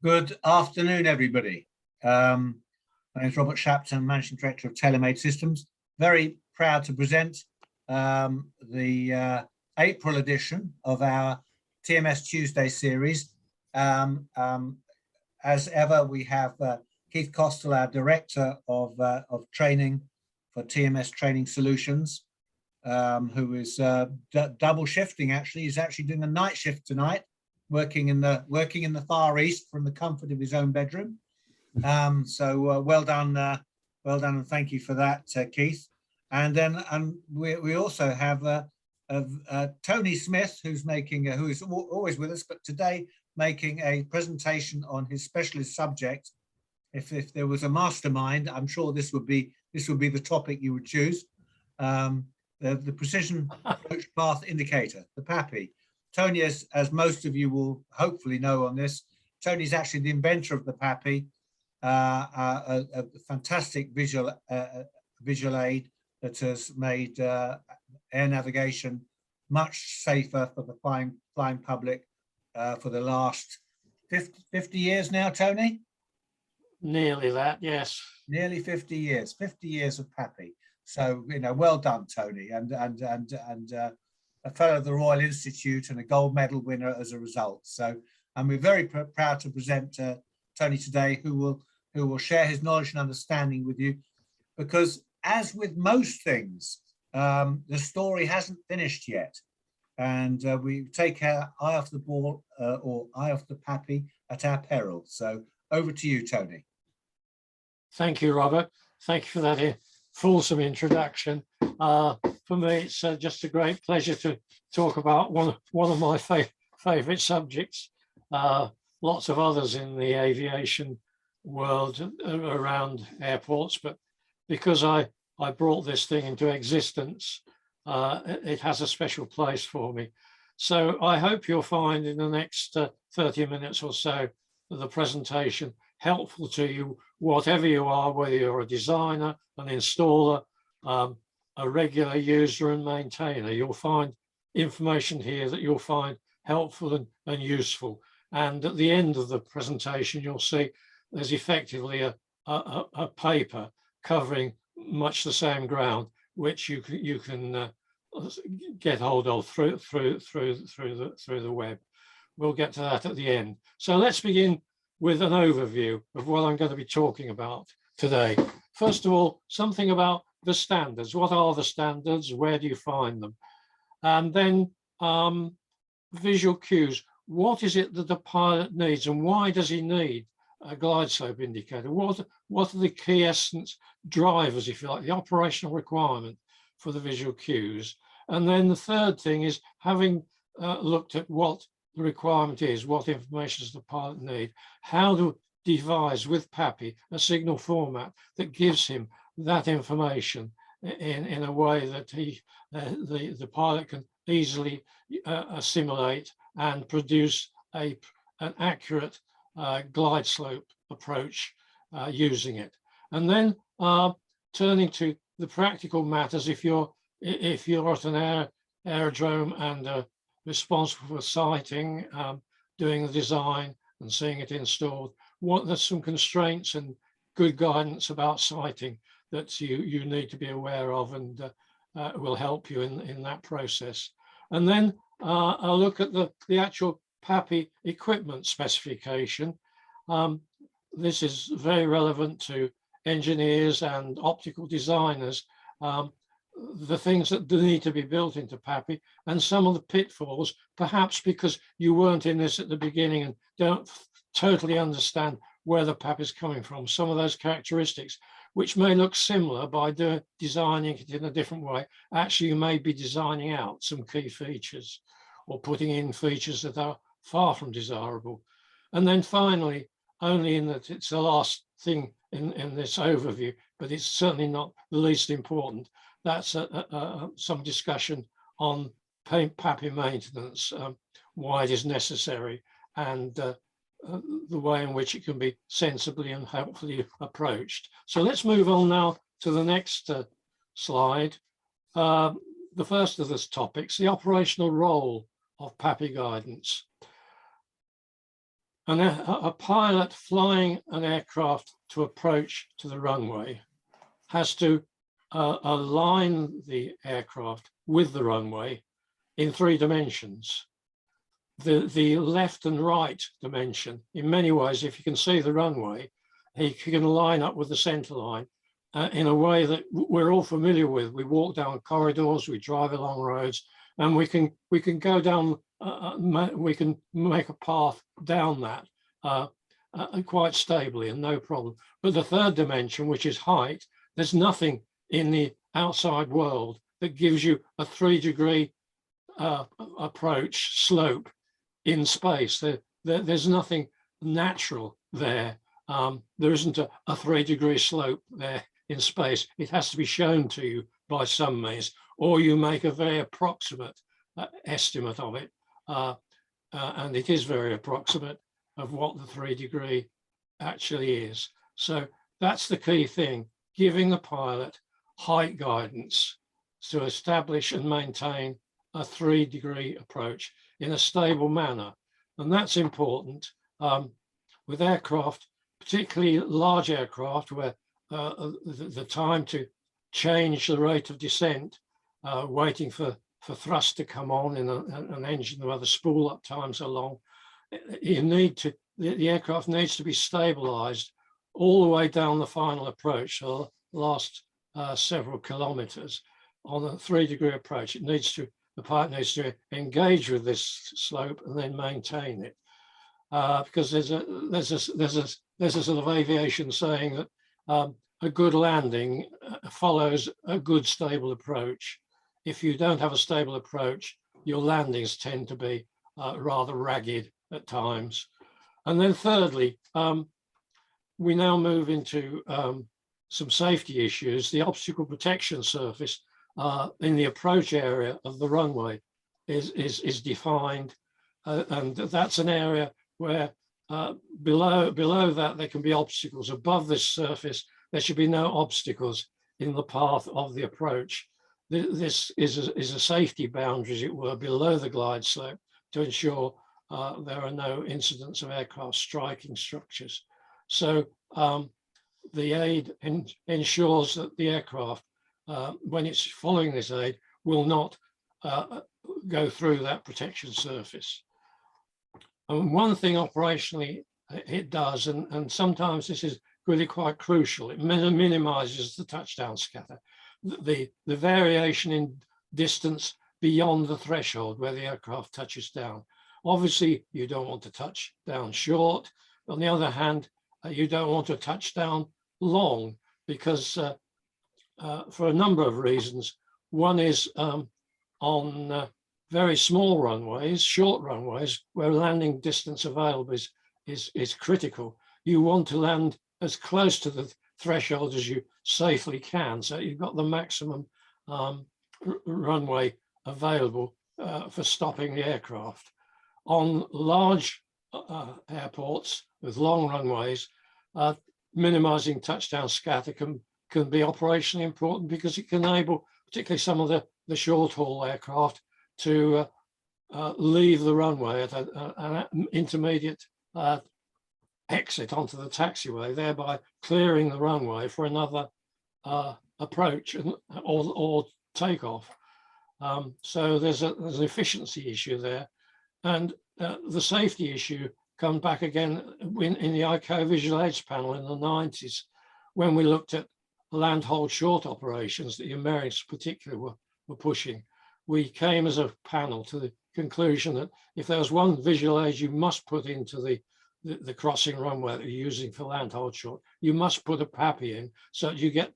Good afternoon, everybody. My name is Robert Shapton, Managing Director of Tailor Made Systems. Very proud to present the April edition of our TMS Tuesday series. As ever, we have Keith Costel, our Director of Training for TMS Training Solutions, who is double shifting. Actually, he's actually doing a night shift tonight, working in the Far East from the comfort of his own bedroom. So well done, and thank you for that, Keith. And then we also have Tony Smith, who is always with us, but today making a presentation on his specialist subject. If there was a mastermind, I'm sure this would be the topic you would choose. The Precision Approach Path Indicator, the PAPI. Tony, as most of you will hopefully know on this, Tony is actually the inventor of the PAPI, a fantastic visual aid that has made air navigation much safer for the flying public for the last 50 years now, Tony? Nearly that, yes. Nearly 50 years, 50 years of PAPI. So, well done, Tony, and a fellow of the Royal Institute and a gold medal winner as a result. So, and we're very proud to present Tony today, who will share his knowledge and understanding with you, because as with most things, the story hasn't finished yet, and we take our eye off the ball or eye off the PAPI at our peril. So, over to you, Tony. Thank you, Robert. Thank you for that fulsome introduction. For me, it's just a great pleasure to talk about one of my favourite subjects. Lots of others in the aviation world around airports, but because I brought this thing into existence, it has a special place for me. So I hope you'll find in the next 30 minutes or so of the presentation helpful to you, whatever you are, whether you're a designer, an installer, a regular user and maintainer. You'll find information here that you'll find helpful and useful. And at the end of the presentation, you'll see there's effectively a paper covering much the same ground, which you can get hold of through the web. We'll get to that at the end. So let's begin with an overview of what I'm going to be talking about today. First of all, something about the standards. What are the standards? Where do you find them? And then visual cues. What is it that the pilot needs, and why does he need a glide slope indicator? What are the key essence drivers, if you like, the operational requirement for the visual cues? And then the third thing is, having looked at what the requirement is, what information does the pilot need, how to devise with PAPI a signal format that gives him that information in a way that the pilot can easily assimilate and produce an accurate glide slope approach using it. And then turning to the practical matters, if you're at an aerodrome and responsible for sighting, doing the design and seeing it installed, there's some constraints and good guidance about sighting that you need to be aware of, and will help you in that process. And then I'll look at the actual PAPI equipment specification. This is very relevant to engineers and optical designers, the things that do need to be built into PAPI, and some of the pitfalls, perhaps because you weren't in this at the beginning and don't totally understand where the PAPI is coming from. Some of those characteristics, which may look similar by designing it in a different way, actually you may be designing out some key features or putting in features that are far from desirable. And then finally, only in that it's the last thing in this overview, but it's certainly not the least important, that's some discussion on PAPI maintenance, why it is necessary, and the way in which it can be sensibly and helpfully approached. So let's move on now to the next slide. The first of these topics, the operational role of PAPI guidance. And a pilot flying an aircraft to approach to the runway has to align the aircraft with the runway in 3 dimensions. The left and right dimension, in many ways, if you can see the runway, he can line up with the center line in a way that we're all familiar with. We walk down corridors, we drive along roads, and we can go down, we can make a path down that quite stably and no problem. But the 3rd dimension, which is height, there's nothing in the outside world that gives you a 3-degree approach slope in space. There's nothing natural there. There isn't a 3-degree slope there in space. It has to be shown to you by some means, or you make a very approximate estimate of it. And it is very approximate of what the 3-degree actually is. So that's the key thing, giving the pilot height guidance to establish and maintain a 3-degree approach in a stable manner. And that's important with aircraft, particularly large aircraft, where the time to change the rate of descent, waiting for thrust to come on in an engine where the spool up times are long. You need to, the aircraft needs to be stabilized all the way down the final approach, or the last several kilometers on a 3-degree approach. It needs to, the pilot needs to engage with this slope and then maintain it. Because there's a sort of aviation saying that a good landing follows a good stable approach. If you don't have a stable approach, your landings tend to be rather ragged at times. And then thirdly, we now move into some safety issues. The obstacle protection surface in the approach area of the runway is defined, and that's an area where below that there can be obstacles. Above this surface, there should be no obstacles in the path of the approach. This is a safety boundary, as it were, below the glide slope to ensure there are no incidents of aircraft striking structures. So the aid ensures that the aircraft, when it's following this aid, will not go through that protection surface. And one thing operationally it does, and sometimes this is really quite crucial, it minimizes the touchdown scatter, the variation in distance beyond the threshold where the aircraft touches down. Obviously, you don't want to touch down short. On the other hand, you don't want to touch down long, because for a number of reasons. One is on very small runways, short runways, where landing distance available is critical. You want to land as close to the threshold as you safely can, so you've got the maximum runway available for stopping the aircraft. On large airports with long runways, minimizing touchdown scatter can be operationally important, because it can enable particularly some of the short haul aircraft to leave the runway at an intermediate exit onto the taxiway, thereby clearing the runway for another approach or takeoff. So there's an efficiency issue there. And the safety issue comes back again in the ICAO visual aids panel in the 90s, when we looked at land hold short operations that the Americans particularly were pushing. We came as a panel to the conclusion that if there was one visual aid you must put into the crossing runway that you're using for land hold short, you must put a PAPI in, so that you get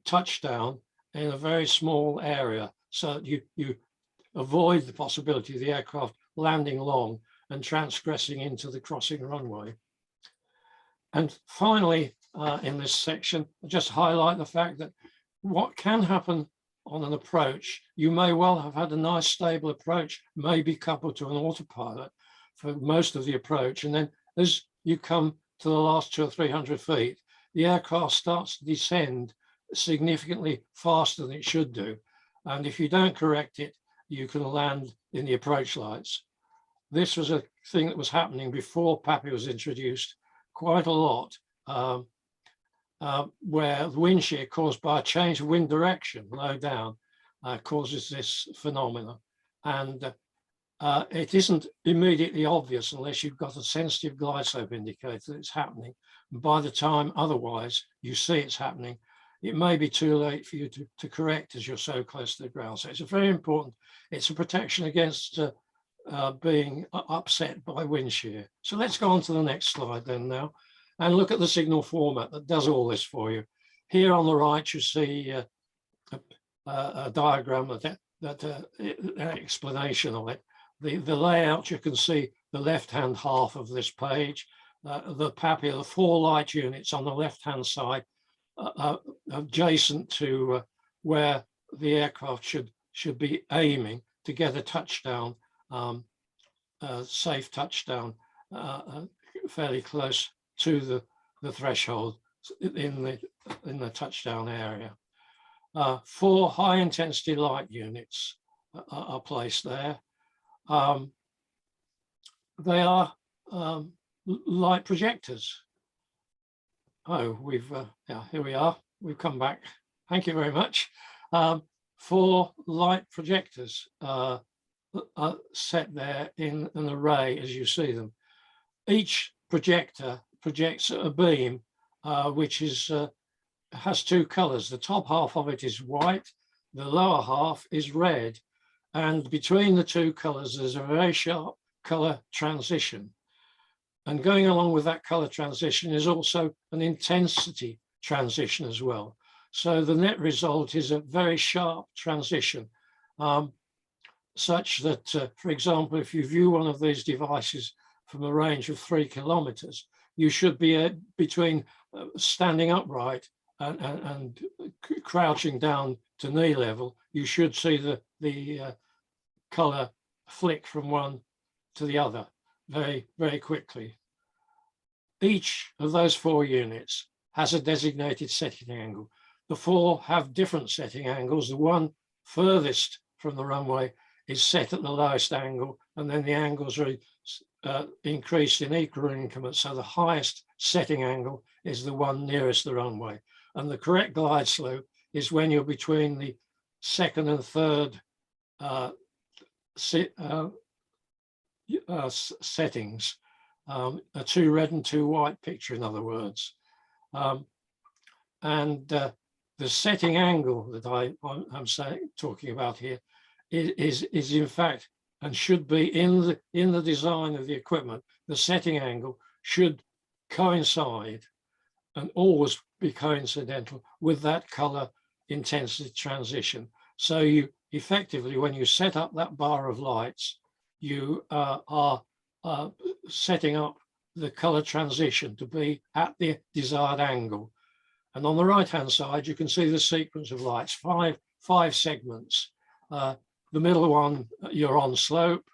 touchdown in a very small area, so that you avoid the possibility of the aircraft landing long and transgressing into the crossing runway. And finally, in this section, I'll just highlight the fact that what can happen on an approach, you may well have had a nice stable approach, maybe coupled to an autopilot for most of the approach. And then as you come to the last 200 or 300 feet, the aircraft starts to descend significantly faster than it should do. And if you don't correct it, you can land in the approach lights. this was a thing that was happening before PAPI was introduced quite a lot, where the wind shear caused by a change of wind direction low down causes this phenomena. And it isn't immediately obvious unless you've got a sensitive glide slope indicator that it's happening. And by the time otherwise you see it's happening, it may be too late for you to correct as you're so close to the ground. So it's a very important, it's a protection against being upset by wind shear. So let's go on to the next slide then now and look at the signal format that does all this for you. Here on the right, you see a diagram that an explanation of it. The layout, you can see the left-hand half of this page. The PAPI, the 4 light units on the left-hand side, adjacent to where the aircraft should be aiming to get a touchdown, safe touchdown, fairly close to the threshold in the touchdown area. 4 high-intensity light units are placed there. They are light projectors. Oh, yeah, here we are. We've come back. Thank you very much. 4 light projectors are set there in an array as you see them. Each projector projects a beam which has 2 colors. The top half of it is white, the lower half is red, and between the 2 colors there's a very sharp color transition. And going along with that color transition is also an intensity transition as well. So the net result is a very sharp transition, such that, for example, if you view one of these devices from a range of 3 kilometers, you should be between standing upright and crouching down to knee level. You should see the color flick from one to the other very, very quickly. Each of those 4 units has a designated setting angle. The 4 have different setting angles. The one furthest from the runway is set at the lowest angle, and then the angles are increased in equal increments. So the highest setting angle is the one nearest the runway. And the correct glide slope is when you're between the 2nd and 3rd settings, a 2 red and 2 white picture, in other words. The setting angle that I'm talking about here is in fact, and should be in the design of the equipment, the setting angle should coincide and always be coincidental with that color intensity transition. So you effectively, when you set up that bar of lights, you are setting up the color transition to be at the desired angle. And on the right-hand side, you can see the sequence of lights, five segments. The middle one, you're on slope.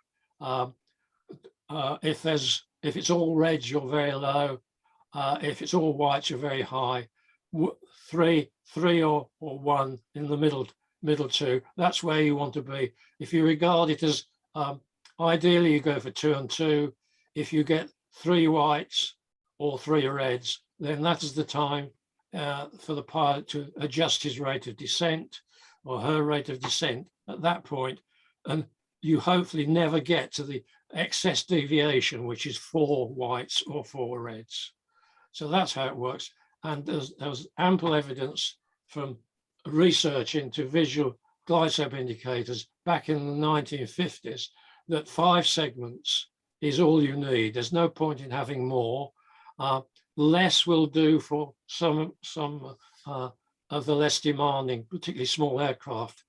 If it's all red, you're very low. If it's all white, you're very high. Three or 1 in the middle 2, that's where you want to be. If you regard it as, ideally you go for 2 and 2. If you get 3 whites or 3 reds, then that is the time for the pilot to adjust his rate of descent or her rate of descent at that point, and you hopefully never get to the excess deviation, which is 4 whites or 4 reds. So that's how it works. And there's ample evidence from research into visual glide slope indicators back in the 1950s that 5 segments is all you need. There's no point in having more. Less will do for some of the less demanding, particularly small aircraft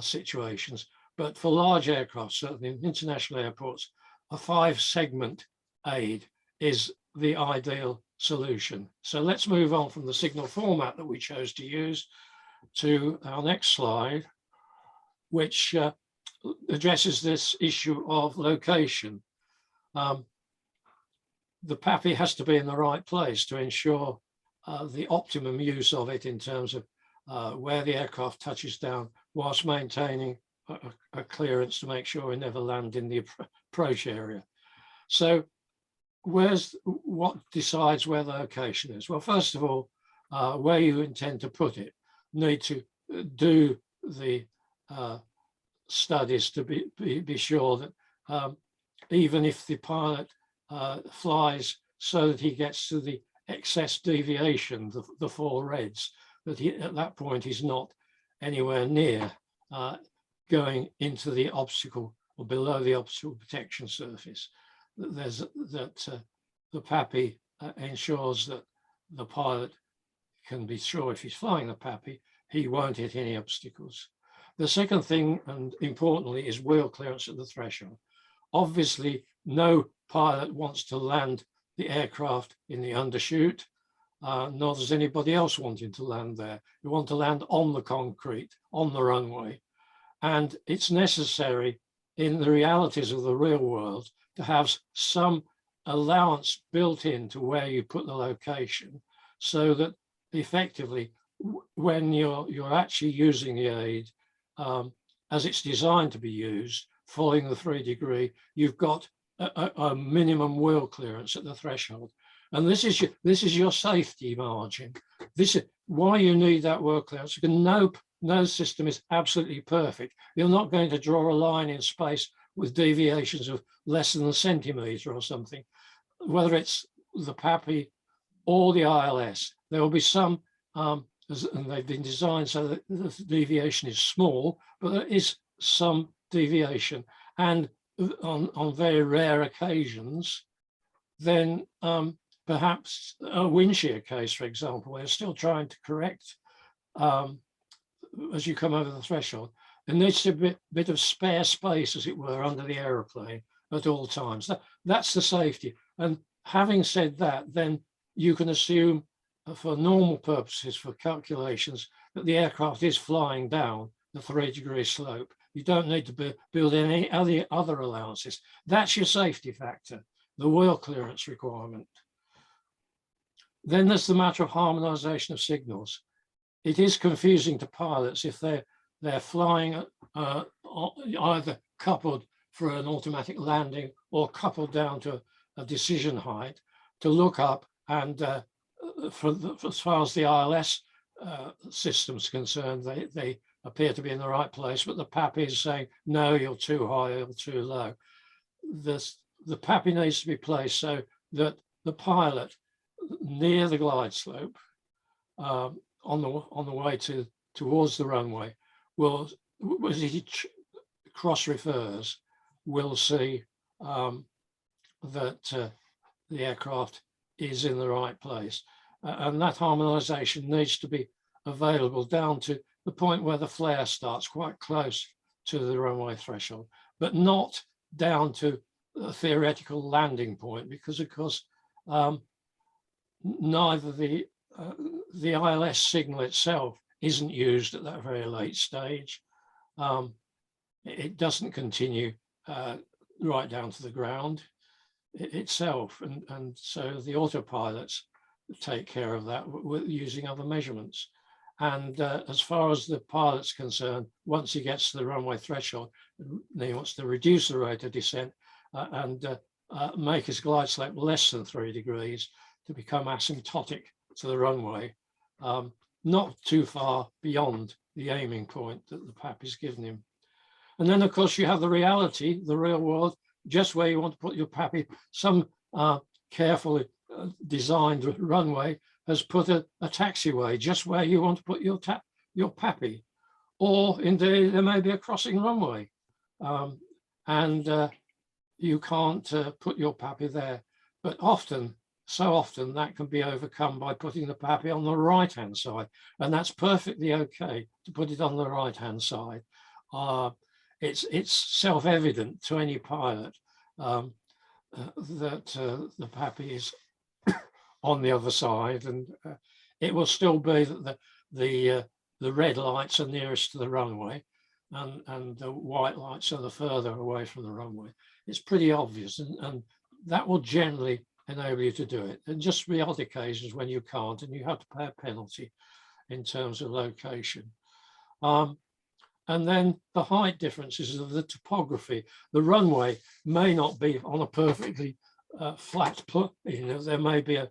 situations. But for large aircraft, certainly in international airports, a 5-segment aid is the ideal solution. So let's move on from the signal format that we chose to use to our next slide, which addresses this issue of location. The PAPI has to be in the right place to ensure the optimum use of it in terms of where the aircraft touches down, whilst maintaining a clearance to make sure we never land in the approach area. So what decides where the location is? Well, first of all, where you intend to put it, need to do the studies to be sure that even if the pilot flies so that he gets to the excess deviation, the 4 reds, that he at that point he's not anywhere near going into the obstacle or below the obstacle protection surface. The PAPI ensures that the pilot can be sure if he's flying the PAPI, he won't hit any obstacles. The second thing, and importantly, is wheel clearance at the threshold. Obviously, no pilot wants to land the aircraft in the undershoot, nor does anybody else wanting to land there. You want to land on the concrete, on the runway. And it's necessary in the realities of the real world to have some allowance built into where you put the location, so that effectively when you're actually using the aid as it's designed to be used, following the 3 degree, you've got a minimum wheel clearance at the threshold. And this is your safety margin. This is why you need that wheel clearance, because no system is absolutely perfect. You're not going to draw a line in space with deviations of less than a centimetre or something. Whether it's the PAPI or the ILS, there will be some, and they've been designed so that the deviation is small, but there is some deviation. And on very rare occasions, then perhaps a wind shear case, for example, where you're still trying to correct as you come over the threshold. There needs to be a bit of spare space, as it were, under the aeroplane at all times. That's the safety. And having said that, then you can assume for normal purposes, for calculations, that the aircraft is flying down the 3 degree slope. You don't need to build any other allowances. That's your safety factor, the wheel clearance requirement. Then there's the matter of harmonisation of signals. It is confusing to pilots if they're flying either coupled for an automatic landing or coupled down to a decision height, to look up and as far as the ILS system's concerned, they appear to be in the right place, but the PAPI is saying, no, you're too high, you're too low. The PAPI needs to be placed so that the pilot near the glide slope on the way towards the runway will, as he cross refers, will see that the aircraft is in the right place. And that harmonisation needs to be available down to the point where the flare starts, quite close to the runway threshold, but not down to a theoretical landing point, because of course neither the ILS signal itself isn't used at that very late stage. It doesn't continue right down to the ground itself, and so the autopilots take care of that using other measurements. And as far as the pilot's concerned, once he gets to the runway threshold, he wants to reduce the rate of descent and make his glide slope less than 3 degrees to become asymptotic to the runway, not too far beyond the aiming point that the PAPI has given him. And then, of course, you have the reality, the real world, just where you want to put your PAPI. Some carefully designed runway has put a taxiway just where you want to put your PAPI, or indeed there may be a crossing runway, and you can't put your PAPI there. But so often that can be overcome by putting the PAPI on the right-hand side, and that's perfectly okay to put it on the right-hand side. It's self-evident to any pilot that the PAPI is on the other side, and it will still be that the red lights are nearest to the runway, and the white lights are the further away from the runway. It's pretty obvious, and that will generally enable you to do it. And just the odd occasions when you can't, and you have to pay a penalty in terms of location. And then the height differences of the topography. The runway may not be on a perfectly flat, there may be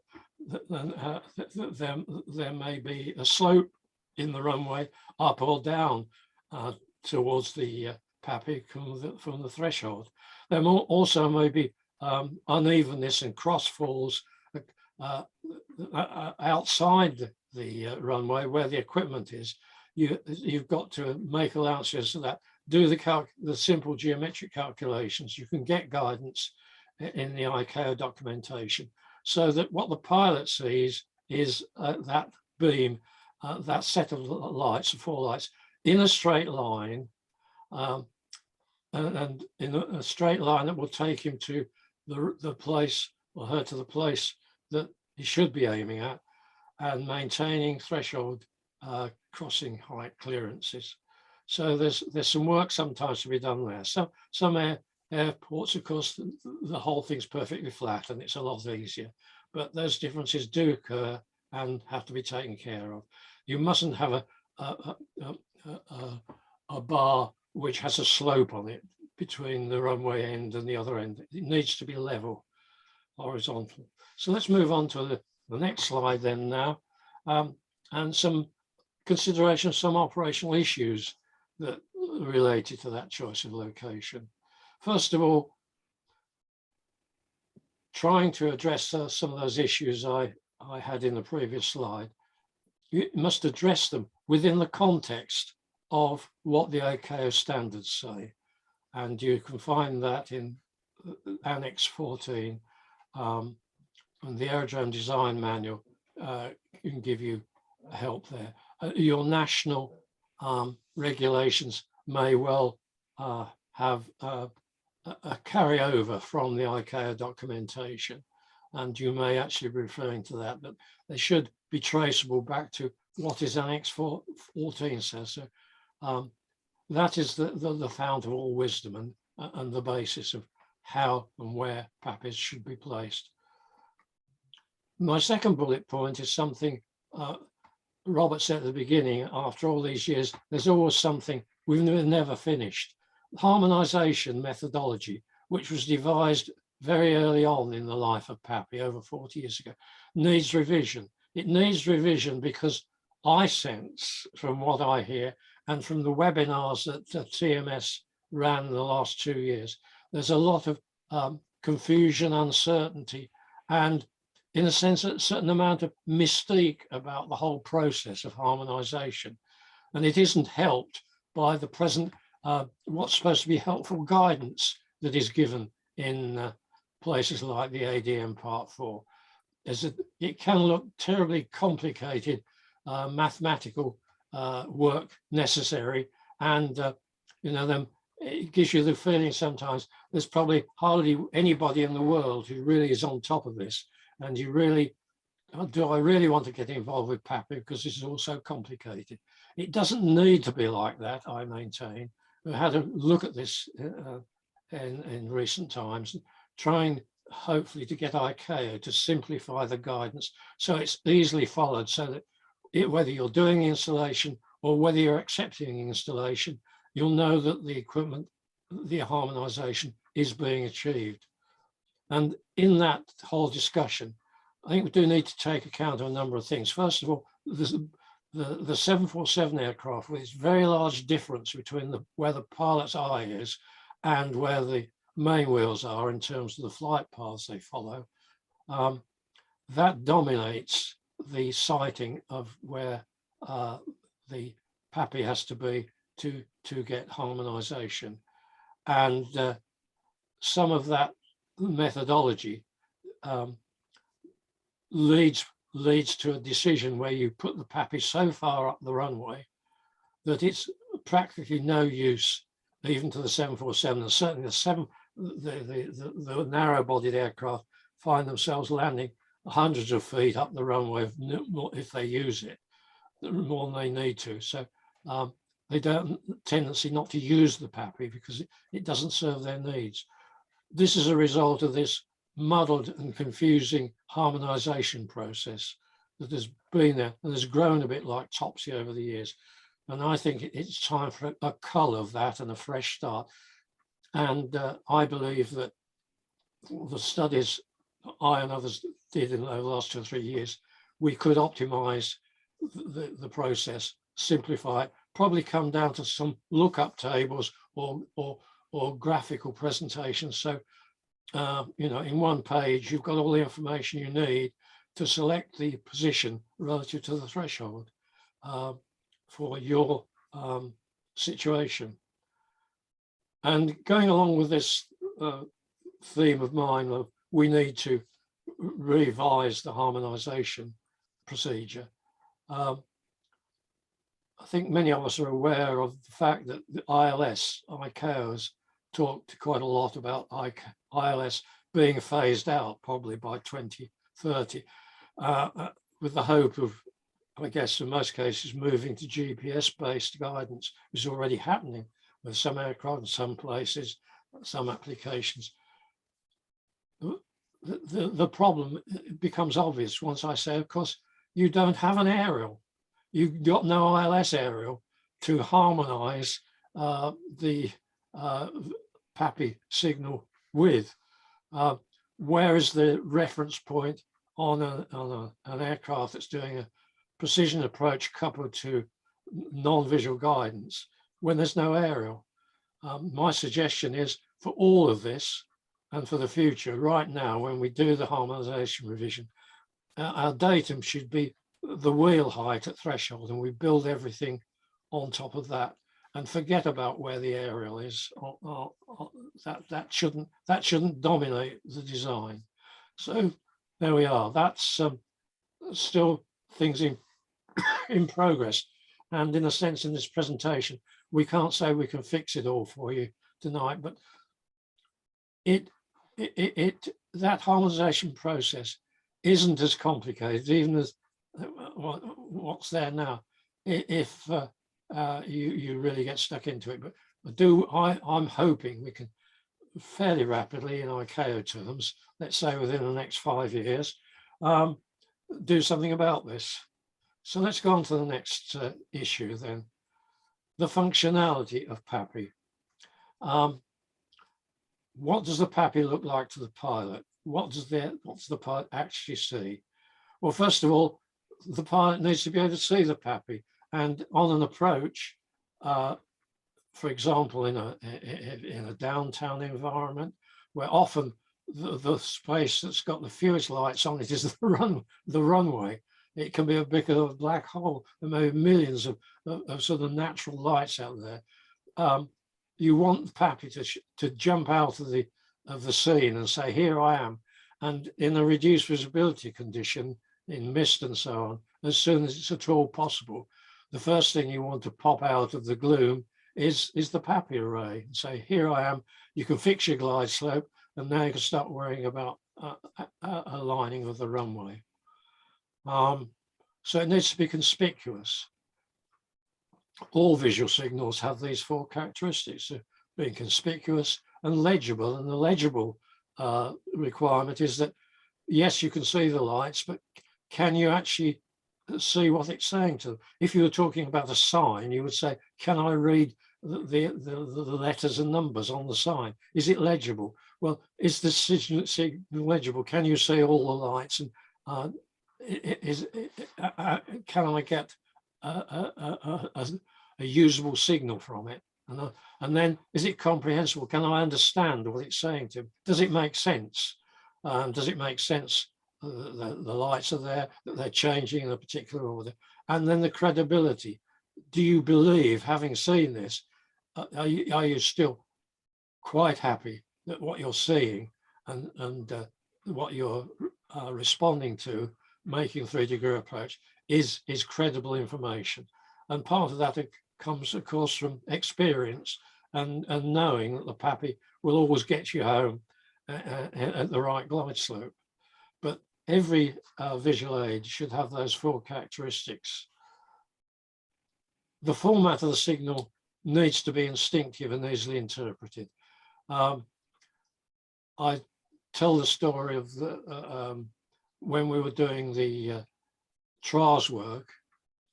there may be a slope in the runway up or down towards the PAPI from the threshold. There also may be unevenness and crossfalls outside the runway where the equipment is. You've got to make allowances for that. Do the simple geometric calculations. You can get guidance in the ICAO documentation, so that what the pilot sees is that beam, that set of lights, 4 lights, in a straight line, and in a straight line that will take him to the place, or her to the place that he should be aiming at, and maintaining threshold crossing height clearances. So there's some work sometimes to be done there. So some airports, of course, the whole thing's perfectly flat and it's a lot easier, but those differences do occur and have to be taken care of. You mustn't have a bar which has a slope on it between the runway end and the other end. It needs to be level, horizontal. So let's move on to the next slide then now, and some consideration, some operational issues that are related to that choice of location. First of all, trying to address some of those issues I had in the previous slide, you must address them within the context of what the ICAO standards say. And you can find that in Annex 14, and the Aerodrome Design Manual can give you help there. Your national regulations may well have a carryover from the ICAO documentation, and you may actually be referring to that, but they should be traceable back to what is Annex 14 says. So that is the fount of all wisdom and the basis of how and where PAPIs should be placed. My second bullet point is something Robert said at the beginning. After all these years, there's always something we've never finished. Harmonisation methodology, which was devised very early on in the life of PAPI over 40 years ago, needs revision. It needs revision because I sense, from what I hear and from the webinars that TMS ran the last 2 years, there's a lot of confusion, uncertainty, and in a sense, a certain amount of mystique about the whole process of harmonisation. And it isn't helped by the present, what's supposed to be helpful guidance that is given in places like the ADM Part 4. It can look terribly complicated, mathematical work necessary, and then it gives you the feeling sometimes there's probably hardly anybody in the world who really is on top of this. And do I really want to get involved with PAPI because this is all so complicated? It doesn't need to be like that, I maintain. We had a look at this in recent times, trying hopefully to get ICAO to simplify the guidance so it's easily followed, so that whether you're doing the installation or whether you're accepting the installation, you'll know that the equipment, the harmonisation is being achieved. And in that whole discussion, I think we do need to take account of a number of things. First of all, the 747 aircraft, with its very large difference between where the pilot's eye is and where the main wheels are in terms of the flight paths they follow, that dominates the sighting of where the PAPI has to be to get harmonisation. And some of that methodology leads to a decision where you put the PAPI so far up the runway that it's practically no use even to the 747, and certainly the narrow-bodied aircraft find themselves landing hundreds of feet up the runway if they use it, more than they need to. So they don't tendency not to use the PAPI because it doesn't serve their needs. This is a result of this muddled and confusing harmonisation process that has been there and has grown a bit like Topsy over the years. And I think it's time for a cull of that and a fresh start. And I believe that the studies I and others did in the last 2 or 3 years, we could optimize the process, simplify it, probably come down to some lookup tables or graphical presentations. So, you know, in one page, you've got all the information you need to select the position relative to the threshold for your situation. And going along with this theme of mine of we need to revise the harmonisation procedure. I think many of us are aware of the fact that the ICAO has talked quite a lot about ILS being phased out probably by 2030, with the hope of, I guess, in most cases, moving to GPS-based guidance, which is already happening with some aircraft in some places, some applications. The problem becomes obvious once I say, of course, you don't have an aerial. You've got no ILS aerial to harmonise the PAPI signal with. Where is the reference point on an aircraft that's doing a precision approach coupled to non-visual guidance when there's no aerial? My suggestion is for all of this and for the future, right now, when we do the harmonisation revision, our datum should be the wheel height at threshold, and we build everything on top of that and forget about where the aerial is. That shouldn't dominate the design. So there we are. That's still things in progress. And in a sense, in this presentation, we can't say we can fix it all for you tonight, but that harmonization process isn't as complicated, even as what's there now, if you really get stuck into it. But I'm hoping we can fairly rapidly, in ICAO terms, let's say within the next 5 years, do something about this. So let's go on to the next issue then, the functionality of PAPI. What does the PAPI look like to the pilot? What's the pilot actually see? Well, first of all, the pilot needs to be able to see the PAPI, and on an approach, for example, in a downtown environment, where often the space that's got the fewest lights on it is the runway. It can be a big of a black hole. There may be millions of sort of natural lights out there. You want the PAPI to jump out of the scene and say, here I am. And in a reduced visibility condition, in mist and so on, as soon as it's at all possible, the first thing you want to pop out of the gloom is the PAPI array and say, here I am. You can fix your glide slope, and now you can start worrying about aligning of the runway. So it needs to be conspicuous. All visual signals have these 4 characteristics of being conspicuous and legible. And the legible requirement is that, yes, you can see the lights, but can you actually see what it's saying to them? If you were talking about a sign, you would say, can I read the letters and numbers on the sign? Is it legible? Well, is the signal legible? Can you see all the lights? And can I get a usable signal from it? And then, is it comprehensible? Can I understand what it's saying to me? Does it make sense? Does it make sense the lights are there, that they're changing in a particular order? And then the credibility. Do you believe, having seen this, are you still quite happy that what you're seeing and what you're responding to, making a 3-degree approach, is credible information? And part of that comes, of course, from experience and knowing that the PAPI will always get you home at the right glide slope. But every visual aid should have those 4 characteristics. The format of the signal needs to be instinctive and easily interpreted. I tell the story of when we were doing the trials work.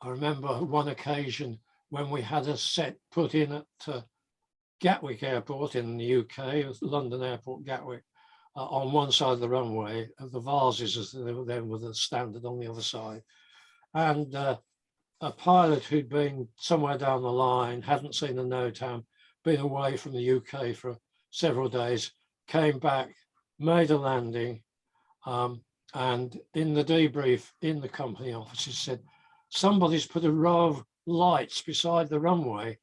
I remember one occasion when we had a set put in at Gatwick Airport in the UK, London Airport, Gatwick, on one side of the runway, the vases as they were then were the standard on the other side. And a pilot who'd been somewhere down the line, hadn't seen the NOTAM, been away from the UK for several days, came back, made a landing, and in the debrief in the company offices said, somebody's put a row of lights beside the runway,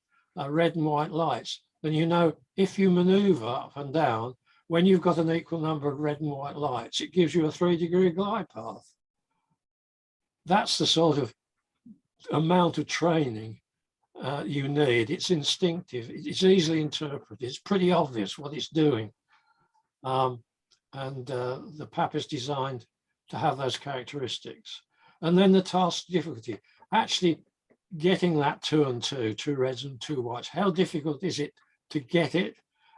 red and white lights. And you know, if you maneuver up and down, when you've got an equal number of red and white lights, it gives you a 3-degree glide path. That's the sort of amount of training you need. It's instinctive, it's easily interpreted, it's pretty obvious what it's doing. The PAPI is designed to have those characteristics. And then the task difficulty, actually getting that 2 and 2, 2 reds and 2 whites, how difficult is it to get it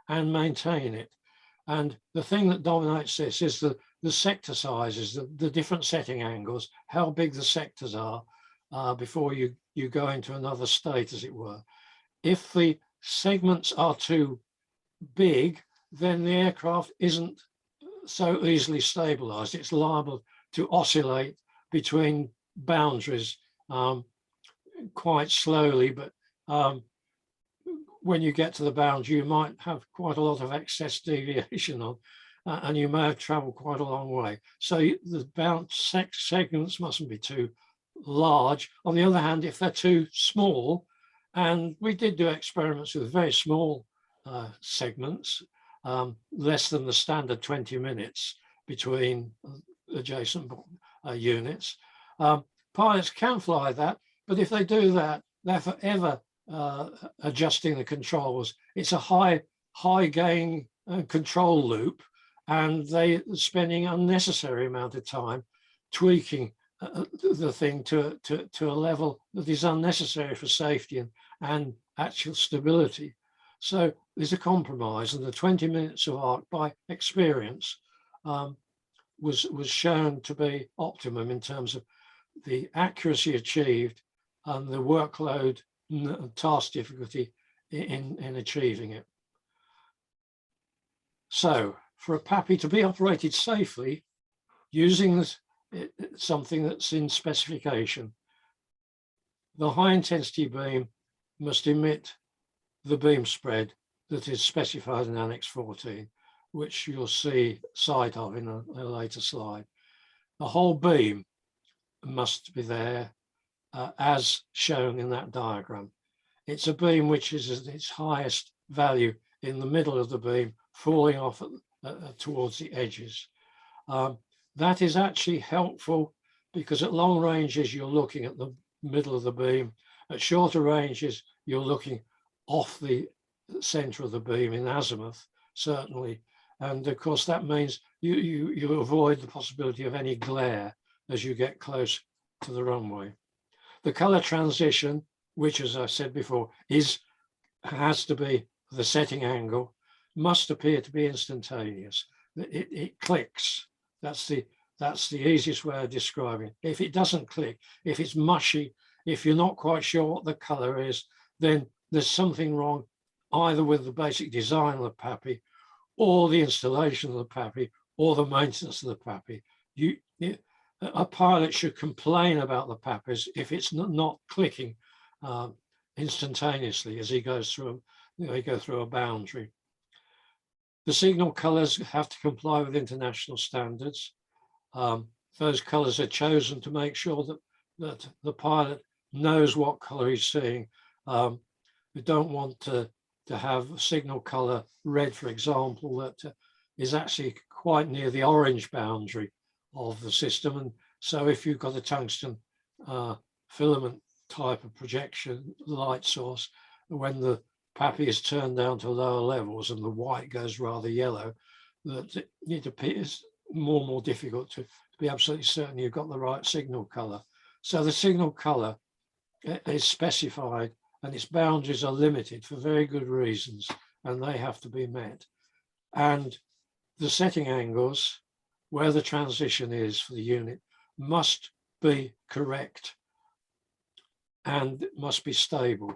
and maintain it? And the thing that dominates this is the sector sizes, the different setting angles, how big the sectors are before you go into another state, as it were. If the segments are too big, then the aircraft isn't so easily stabilized. It's liable to oscillate between boundaries quite slowly, but when you get to the boundary, you might have quite a lot of excess deviation on, and you may have traveled quite a long way. So the bounce segments mustn't be too large. On the other hand, if they're too small, and we did do experiments with very small segments, less than the standard 20 minutes between adjacent units. Pilots can fly that, but if they do that, they're forever adjusting the controls. It's a high gain control loop, and they're spending unnecessary amount of time tweaking the thing to a level that is unnecessary for safety and actual stability. So there's a compromise, and the 20 minutes of arc, by experience, was shown to be optimum in terms of the accuracy achieved and the workload and task difficulty in achieving it. So for a PAPI to be operated safely using something that's in specification, the high intensity beam must emit the beam spread that is specified in Annex 14, which you'll see sight of in a later slide. The whole beam must be there as shown in that diagram. It's a beam which is at its highest value in the middle of the beam, falling off towards the edges. That is actually helpful because at long ranges, you're looking at the middle of the beam. At shorter ranges, you're looking off the center of the beam in azimuth, certainly. And of course, that means you avoid the possibility of any glare as you get close to the runway. The color transition, which, as I said before, has to be the setting angle, must appear to be instantaneous. It clicks. That's the easiest way of describing it. If it doesn't click, if it's mushy, if you're not quite sure what the color is, then there's something wrong either with the basic design of the PAPI or the installation of the PAPI or the maintenance of the PAPI. A pilot should complain about the PAPIs if it's not clicking instantaneously as he goes through, they go through a boundary. The signal colors have to comply with international standards. Those colors are chosen to make sure that the pilot knows what color he's seeing. We don't want to have signal color red, for example, that is actually quite near the orange boundary of the system. And so if you've got a tungsten filament type of projection light source, when the PAPI is turned down to lower levels and the white goes rather yellow, that it appears more and more difficult to be absolutely certain you've got the right signal color. So the signal color is specified and its boundaries are limited for very good reasons, and they have to be met. And the setting angles where the transition is for the unit must be correct and it must be stable.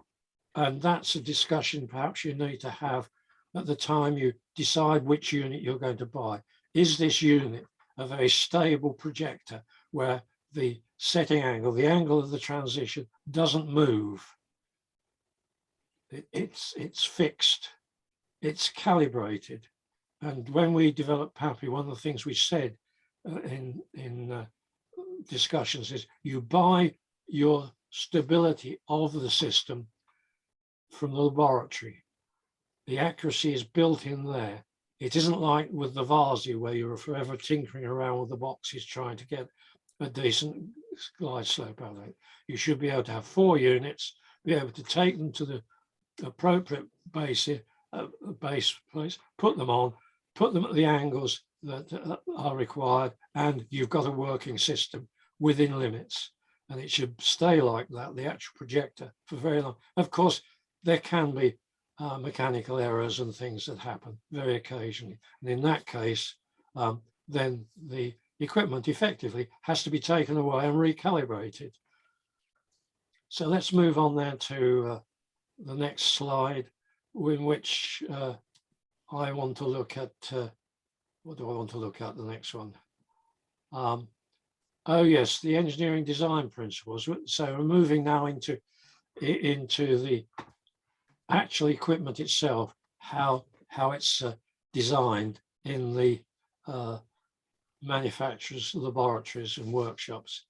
And that's a discussion perhaps you need to have at the time you decide which unit you're going to buy. Is this unit a very stable projector where the setting angle, the angle of the transition doesn't move? It's fixed, it's calibrated. And when we developed PAPI, one of the things we said in discussions is you buy your stability of the system from the laboratory. The accuracy is built in there. It isn't like with the Varsi where you're forever tinkering around with the boxes trying to get a decent glide slope out of it. You should be able to have 4 units, be able to take them to the appropriate base place, put them on, put them at the angles that are required, and you've got a working system within limits. And it should stay like that, the actual projector, for very long. Of course, there can be mechanical errors and things that happen very occasionally. And in that case, then the equipment effectively has to be taken away and recalibrated. So let's move on then to the next slide, in which I want to look at, what do I want to look at, the next one? Oh yes, the engineering design principles. So we're moving now into the actual equipment itself, how it's designed in the manufacturers' laboratories and workshops.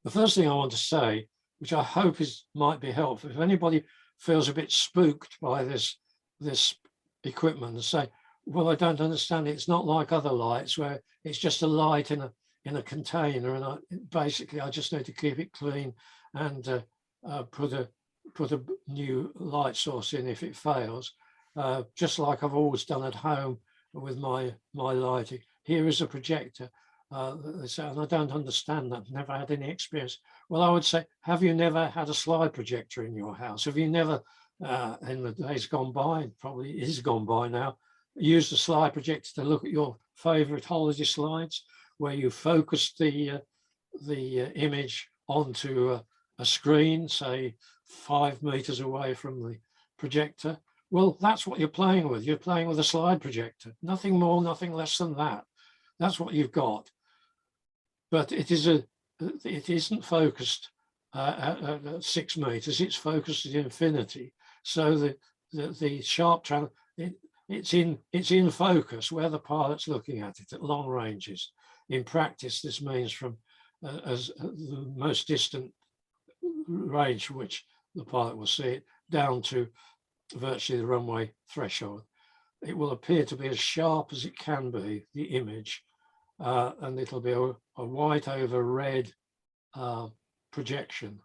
The first thing I want to say, which I hope might be helpful, if anybody feels a bit spooked by this equipment and say, well, I don't understand it. It's not like other lights where it's just a light in a container, and basically I just need to keep it clean and put a new light source in if it fails, just like I've always done at home with my lighting. Here is a projector, and I don't understand that, never had any experience. Well, I would say, have you never had a slide projector in your house? Have you never, in the days gone by, probably is gone by now, used a slide projector to look at your favorite holiday slides, where you focus the image onto a screen, say 5 meters away from the projector? Well, that's what you're playing with. You're playing with a slide projector, nothing more, nothing less than that. That's what you've got. But it isn't focused at 6 meters. It's focused at infinity. So the sharp channel, it's in focus where the pilot's looking at it at long ranges. In practice, this means from as the most distant range from which the pilot will see it down to virtually the runway threshold. It will appear to be as sharp as it can be, the image, and it'll be a white over red projection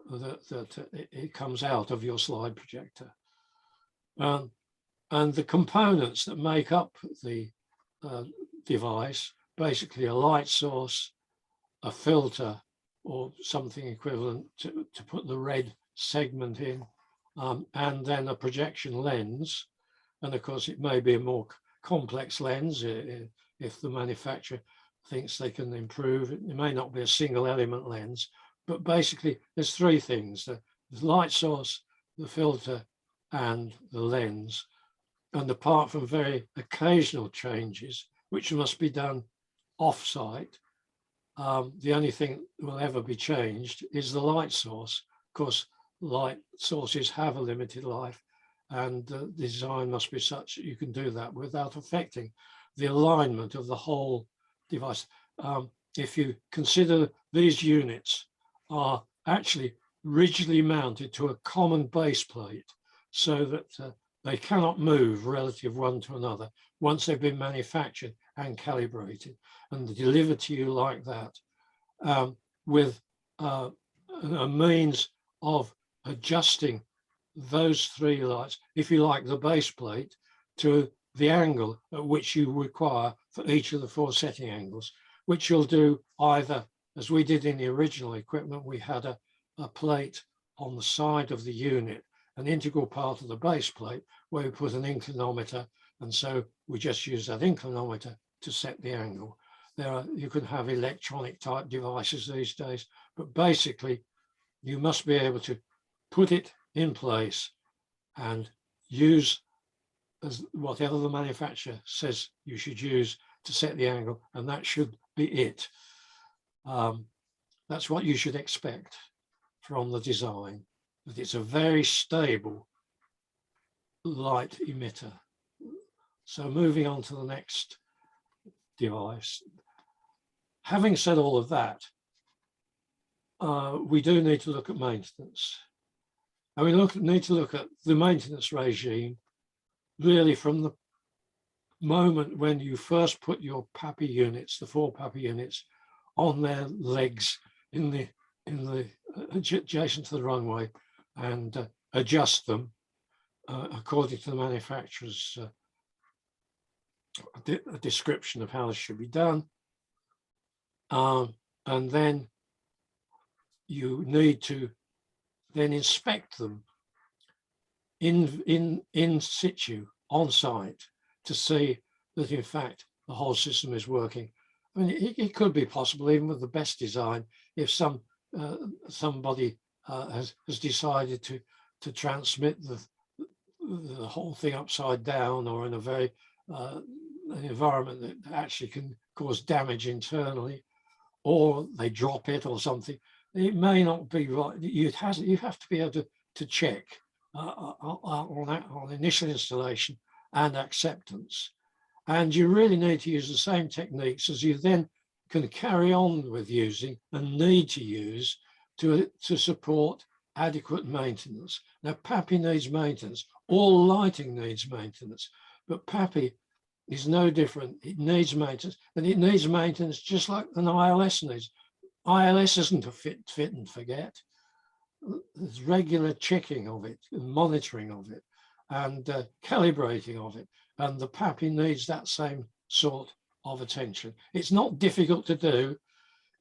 that it comes out of your slide projector. And the components that make up the device, basically a light source, a filter, or something equivalent to put the red segment in, and then a projection lens. And of course, it may be a more complex lens if the manufacturer thinks they can improve. It may not be a single element lens, but basically there's 3 things: the light source, the filter, and the lens. And apart from very occasional changes, which must be done off-site, the only thing that will ever be changed is the light source. Of course, light sources have a limited life, and the design must be such that you can do that without affecting the alignment of the whole device. If you consider these units are actually rigidly mounted to a common base plate, so that they cannot move relative one to another once they've been manufactured and calibrated, and delivered to you like that, with a means of adjusting those 3 lights, if you like, the base plate, to the angle at which you require for each of the 4 setting angles, which you'll do either, as we did in the original equipment, we had a plate on the side of the unit, an integral part of the base plate, where we put an inclinometer, and so we just use that inclinometer to set the angle. You can have electronic type devices these days, but basically you must be able to put it in place and use as whatever the manufacturer says you should use to set the angle, and that should be it. That's what you should expect from the design, that it's a very stable light emitter. So moving on to the next device. Having said all of that, we do need to look at maintenance. And we need to look at the maintenance regime really from the moment when you first put your PAPI units, the 4 PAPI units, on their legs in the adjacent to the runway, and adjust them according to the manufacturer's a description of how this should be done. And then you need to then inspect them in situ, on site, to see that in fact the whole system is working. I mean, it could be possible, even with the best design, if somebody has decided to transmit the whole thing upside down, or in a very an environment that actually can cause damage internally, or they drop it or something. It may not be right. You have to be able to check on initial installation and acceptance. And you really need to use the same techniques as you then can carry on with using and need to use to support adequate maintenance. Now, PAPI needs maintenance. All lighting needs maintenance, but PAPI is no different. It needs maintenance, and it needs maintenance just like an ILS needs. ILS isn't a fit and forget. There's regular checking of it, and monitoring of it, and calibrating of it. And the PAPI needs that same sort of attention. It's not difficult to do.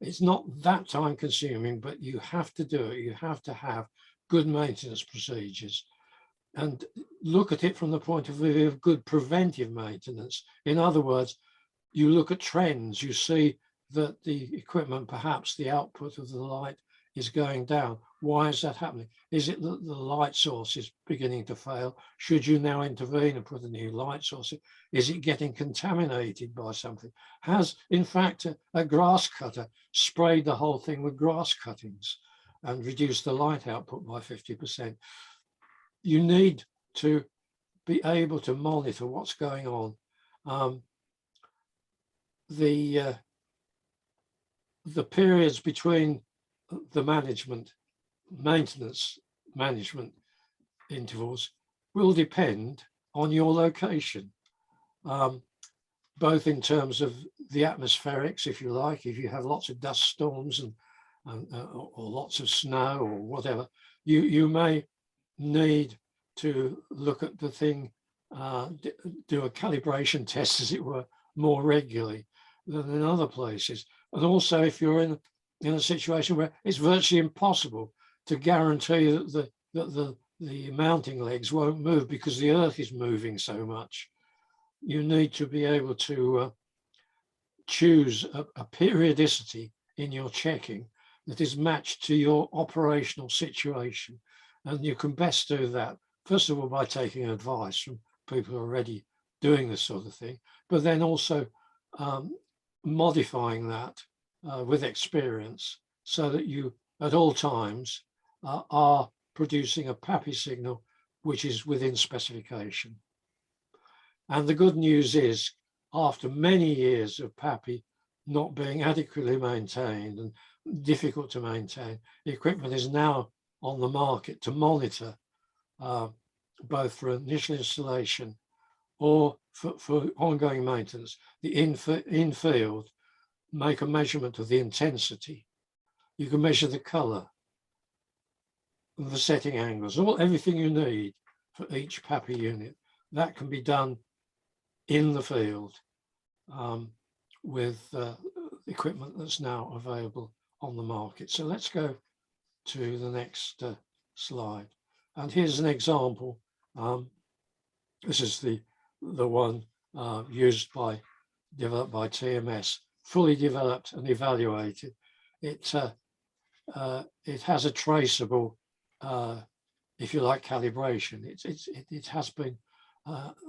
It's not that time consuming, but you have to do it. You have to have good maintenance procedures and look at it from the point of view of good preventive maintenance. In other words, you look at trends, you see that the equipment, perhaps the output of the light is going down. Why is that happening? Is it that the light source is beginning to fail? Should you now intervene and put a new light source in? Is it getting contaminated by something? Has, in fact, a grass cutter sprayed the whole thing with grass cuttings and reduced the light output by 50%? You need to be able to monitor what's going on. The periods between the maintenance management intervals will depend on your location, both in terms of the atmospherics, if you like. If you have lots of dust storms or lots of snow or whatever, you may need to look at the thing, do a calibration test, as it were, more regularly than in other places. And also, if you're in a situation where it's virtually impossible to guarantee that the mounting legs won't move because the earth is moving so much, you need to be able to choose a periodicity in your checking that is matched to your operational situation. And you can best do that, first of all, by taking advice from people who are already doing this sort of thing, but then also modifying that with experience, so that you at all times are producing a PAPI signal which is within specification. And the good news is, after many years of PAPI not being adequately maintained and difficult to maintain, the equipment is now on the market to monitor, both for initial installation or for ongoing maintenance. The in-field, make a measurement of the intensity. You can measure the color, the setting angles, everything you need for each PAPI unit. That can be done in the field with equipment that's now available on the market. So let's go to the next slide. And here's an example. This is the one developed by TMS, fully developed and evaluated. It it has a traceable, if you like, calibration. It has been,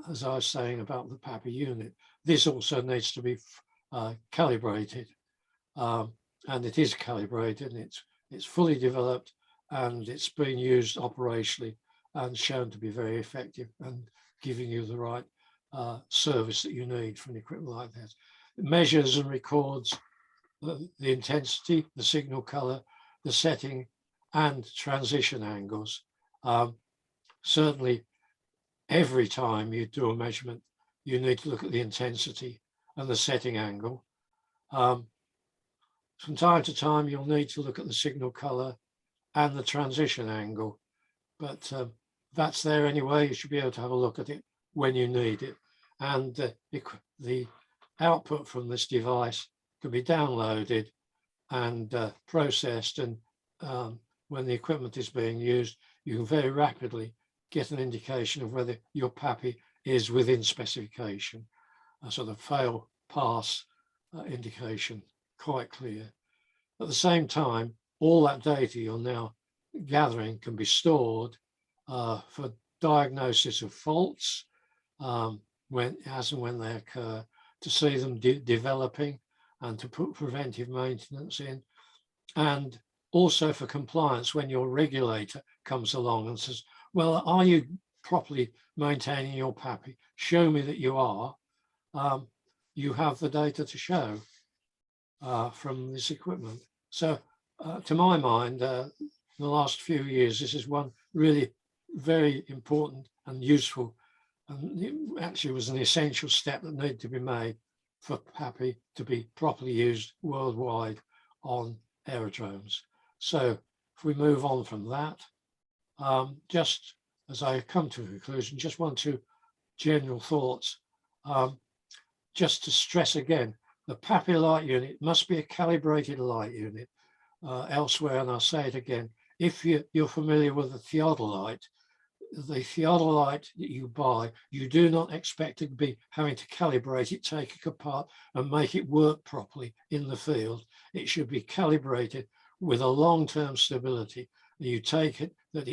as I was saying about the PAPI unit, this also needs to be calibrated, and it is calibrated, and it's fully developed, and it's been used operationally and shown to be very effective and giving you the right service that you need from equipment like that. It measures and records the intensity, the signal color, the setting, and transition angles. Certainly, every time you do a measurement, you need to look at the intensity and the setting angle. From time to time, you'll need to look at the signal color and the transition angle, but that's there anyway. You should be able to have a look at it when you need it. And the output from this device can be downloaded and processed, and when the equipment is being used, you can very rapidly get an indication of whether your PAPI is within specification. A sort of fail-pass indication, quite clear. At the same time, all that data you're now gathering can be stored for diagnosis of faults as and when they occur, to see them developing and to put preventive maintenance in, and also for compliance when your regulator comes along and says, well, are you properly maintaining your PAPI? Show me that you are. You have the data to show from this equipment. So to my mind, in the last few years, this is one really very important and useful, and it actually was an essential step that needed to be made for PAPI to be properly used worldwide on aerodromes. So if we move on from that, just as I come to a conclusion, just one or two general thoughts. Just to stress again, the PAPI light unit must be a calibrated light unit. Elsewhere, and I'll say it again, if you're familiar with the theodolite that you buy, you do not expect to be having to calibrate it, take it apart and make it work properly in the field. It should be calibrated with a long-term stability. You take it that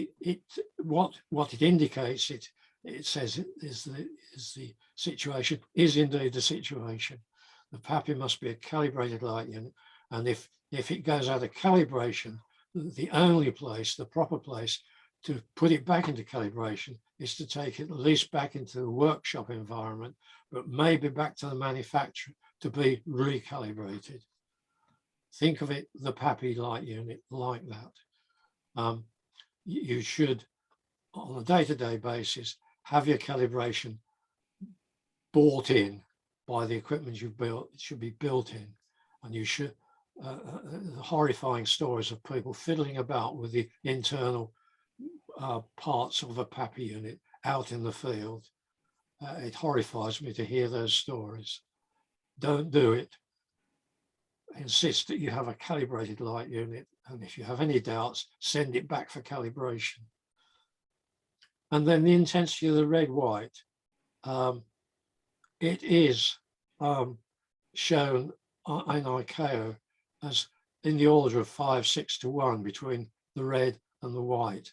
what it indicates, it says is the situation, is indeed the situation. The PAPI must be a calibrated light unit, and if it goes out of calibration, the only place, the proper place to put it back into calibration is to take it at least back into the workshop environment, but maybe back to the manufacturer to be recalibrated. Think of it, the PAPI light unit, like that. You should, on a day-to-day basis, have your calibration bought in by the equipment you've built. It should be built in, and you should, horrifying stories of people fiddling about with the internal parts of a PAPI unit out in the field. It horrifies me to hear those stories. Don't do it. Insist that you have a calibrated light unit, and if you have any doubts, send it back for calibration. And then the intensity of the red-white. It is shown in ICAO as in the order of 5:6 to 1 between the red and the white.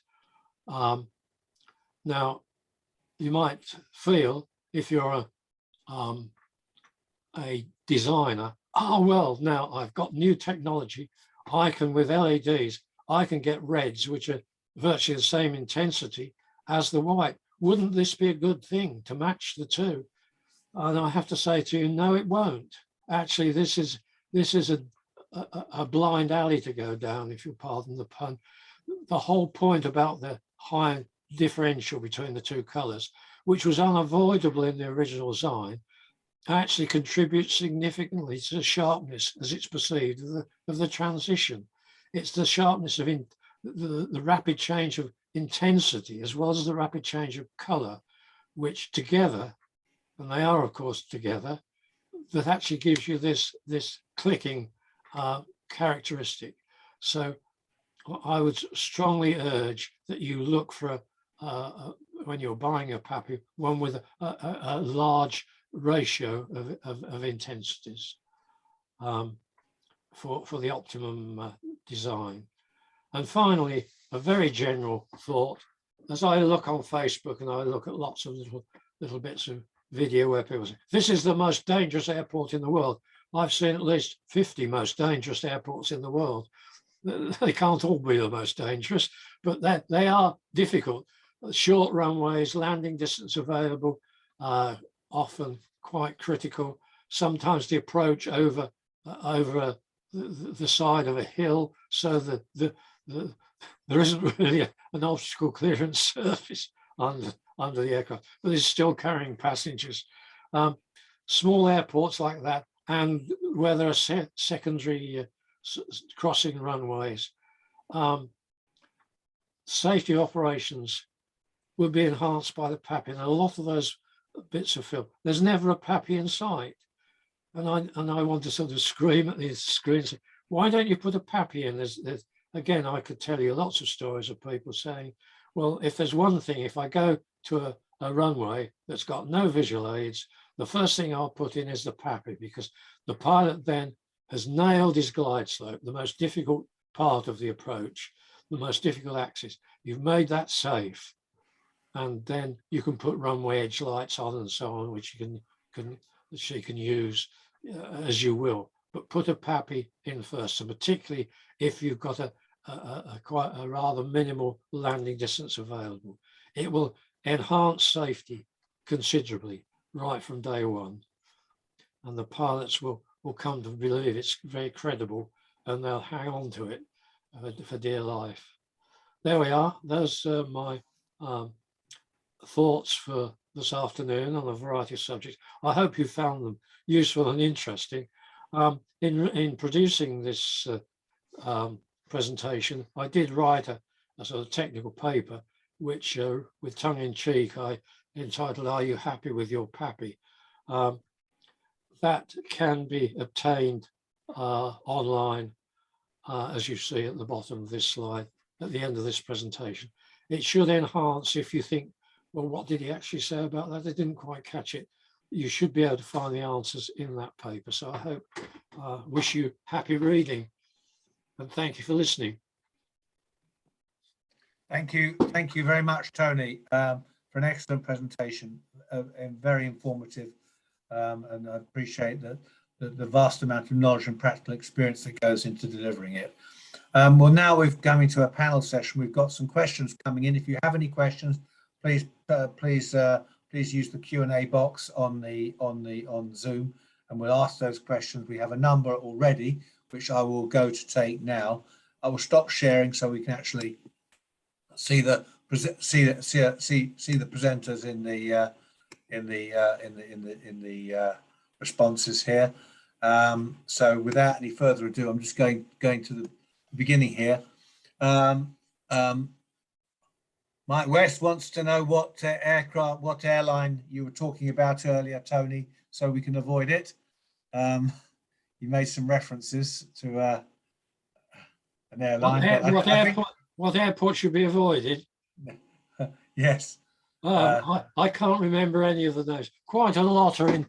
Now, you might feel, if you're a designer, oh, well, now I've got new technology. I can, with LEDs, I can get reds, which are virtually the same intensity as the white. Wouldn't this be a good thing to match the two? And I have to say to you, no, it won't. Actually, this is a blind alley to go down, if you pardon the pun. The whole point about the high differential between the two colors, which was unavoidable in the original design, actually contributes significantly to the sharpness, as it's perceived, of the transition. It's the sharpness of the rapid change of intensity, as well as the rapid change of color, which together, and they are of course together, that actually gives you this clicking characteristic. So I would strongly urge that you look for, when you're buying a PAPI, one with a large ratio of intensities for the optimum design. And finally, a very general thought, as I look on Facebook and I look at lots of little bits of video where people say, this is the most dangerous airport in the world. I've seen at least 50 most dangerous airports in the world. They can't all be the most dangerous, but they are difficult. Short runways, landing distance available, often quite critical. Sometimes the approach over the side of a hill, so that there isn't really an obstacle clearance surface under the aircraft, but it's still carrying passengers. Small airports like that, and where there are secondary crossing runways, safety operations will be enhanced by the PAPI. And a lot of those bits of film, there's never a PAPI in sight. And I want to sort of scream at the screen, say, why don't you put a PAPI in? There's, again, I could tell you lots of stories of people saying, well, if there's one thing, if I go to a runway that's got no visual aids, the first thing I'll put in is the PAPI, because the pilot then has nailed his glide slope, the most difficult part of the approach, the most difficult axis. You've made that safe. And then you can put runway edge lights on and so on, which you can use as you will. But put a PAPI in first, and particularly if you've got quite a rather minimal landing distance available. It will enhance safety considerably right from day one. And the pilots will come to believe it's very credible, and they'll hang on to it for dear life. There we are. Those are my thoughts for this afternoon on a variety of subjects. I hope you found them useful and interesting. In producing this presentation, I did write a sort of technical paper, which with tongue in cheek, I entitled, Are You Happy With Your PAPI? That can be obtained online, as you see at the bottom of this slide, at the end of this presentation. It should enhance, if you think, well, what did he actually say about that? I didn't quite catch it. You should be able to find the answers in that paper. So I hope, wish you happy reading, and thank you for listening. Thank you very much, Tony, for an excellent presentation, and very informative, and I appreciate the vast amount of knowledge and practical experience that goes into delivering it. Well, now we're coming to a panel session. We've got some questions coming in. If you have any questions, please use the Q&A box on Zoom, and we'll ask those questions. We have a number already, which I will go to take now. I will stop sharing so we can actually see the presenters in the responses here. So without any further ado, I'm just going to the beginning here. Mike West wants to know what airline you were talking about earlier, Tony, so we can avoid it. You made some references to an airline. What airport should be avoided? Yes. I can't remember any of the names. Quite a lot are in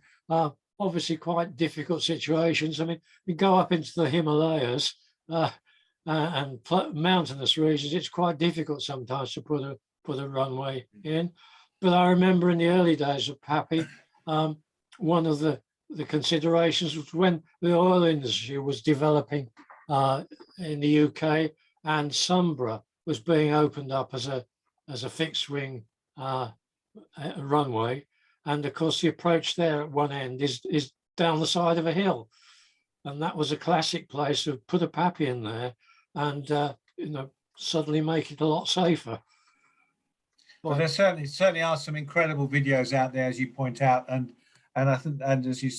obviously quite difficult situations. I mean, you go up into the Himalayas and mountainous regions. It's quite difficult sometimes to put a runway in. But I remember in the early days of PAPI, one of the considerations was when the oil industry was developing in the UK, and Sunborough was being opened up as a fixed wing runway, and of course the approach there at one end is down the side of a hill, and that was a classic place to put a PAPI in there and suddenly make it a lot safer. Well, there certainly are some incredible videos out there, as you point out, and I think, and as you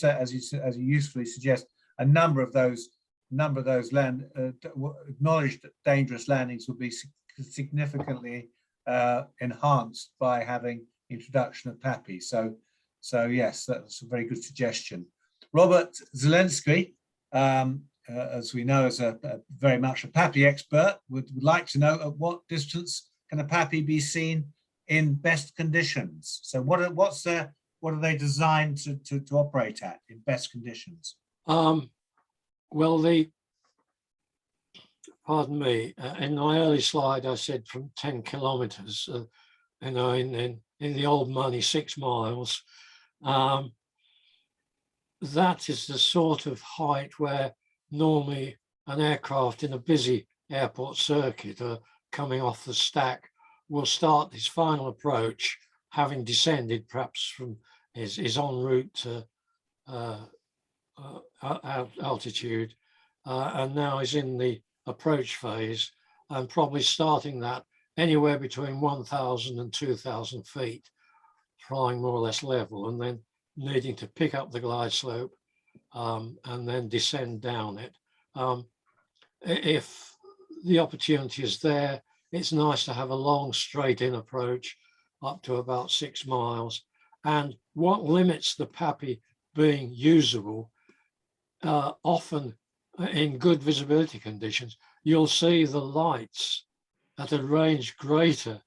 usefully suggest, a number of those acknowledged dangerous landings will be significantly enhanced by having introduction of PAPI. So yes, that's a very good suggestion. Robert Zelensky, as we know, is very much a PAPI expert, would like to know at what distance can a PAPI be seen in best conditions. So what are they designed to operate at in best conditions? Well, pardon me, in my early slide, I said from 10 kilometers, you know, in the old money, 6 miles. That is the sort of height where normally an aircraft in a busy airport circuit coming off the stack will start his final approach, having descended perhaps from his en route to altitude, and now is in the approach phase, and probably starting that anywhere between 1,000 and 2,000 feet, flying more or less level, and then needing to pick up the glide slope and then descend down it. If the opportunity is there, it's nice to have a long straight in approach up to about 6 miles. And what limits the PAPI being usable, often in good visibility conditions, you'll see the lights at a range greater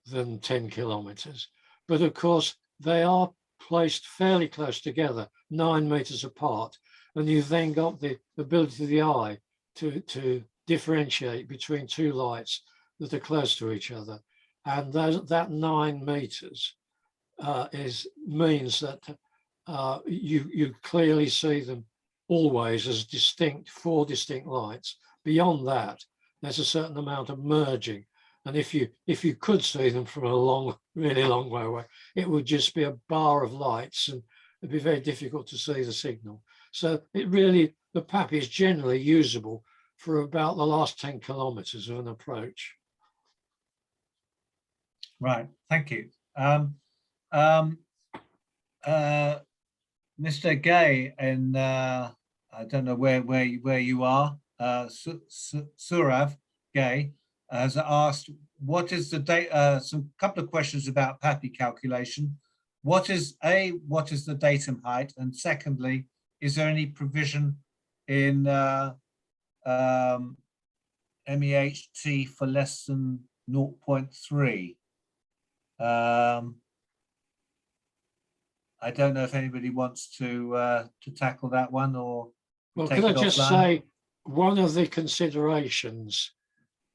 than 10 kilometers. But of course, they are placed fairly close together, 9 meters apart, and you've then got the ability of the eye to differentiate between 2 lights that are close to each other. And that 9 meters means that you clearly see them always as distinct, 4 distinct lights. Beyond that, there's a certain amount of merging. And if you could see them from a really long way away, it would just be a bar of lights, and it'd be very difficult to see the signal. So the PAPI is generally usable for about the last 10 kilometers of an approach. Right, thank you. Mr. Gay, and I don't know where you are, Surav Gay, has asked, what is the data, some couple of questions about PAPI calculation. What is the datum height? And secondly, is there any provision in MEHT for less than 0.3? I don't know if anybody wants to tackle that one, or well, take could it I just offline? say, one of the considerations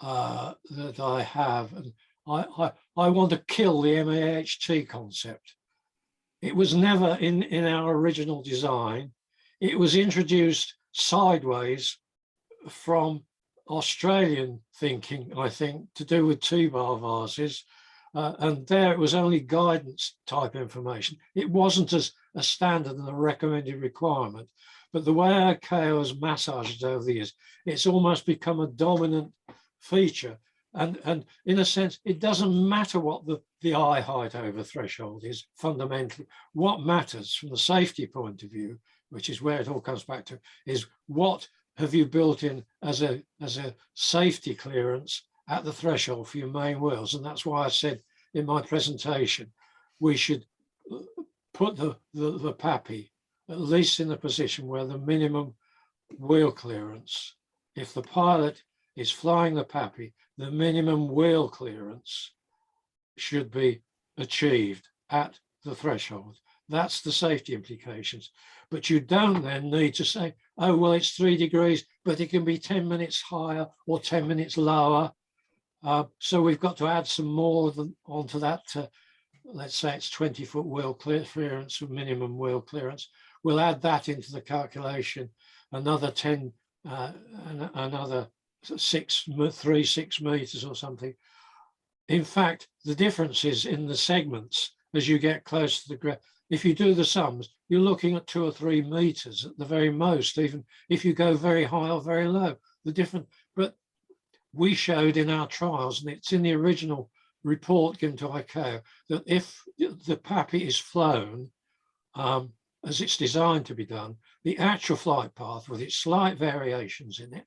that I have, and I want to kill the MEHT concept. It was never in our original design. It was introduced sideways from Australian thinking, I think, to do with T-bar vases. And there it was only guidance type information. It wasn't as a standard and a recommended requirement. But the way ICAO has massaged it over the years, it's almost become a dominant feature. And in a sense, it doesn't matter what the eye height over threshold is fundamentally. What matters from the safety point of view, which is where it all comes back to, is what have you built in as a safety clearance at the threshold for your main wheels. And that's why I said in my presentation, we should put the PAPI at least in a position where the minimum wheel clearance, if the pilot is flying the PAPI, the minimum wheel clearance should be achieved at the threshold. That's the safety implications. But you don't then need to say, oh, well, it's 3 degrees, but it can be 10 minutes higher or 10 minutes lower. So we've got to add some more onto that. Let's say it's 20-foot wheel clearance or minimum wheel clearance. We'll add that into the calculation, another 10, another 6 meters or something. In fact, the difference is in the segments as you get close to the ground. If you do the sums, you're looking at 2 or 3 meters at the very most, even if you go very high or very low. The different, but we showed in our trials, and it's in the original report given to ICAO, that if the PAPI is flown as it's designed to be done, the actual flight path with its slight variations in it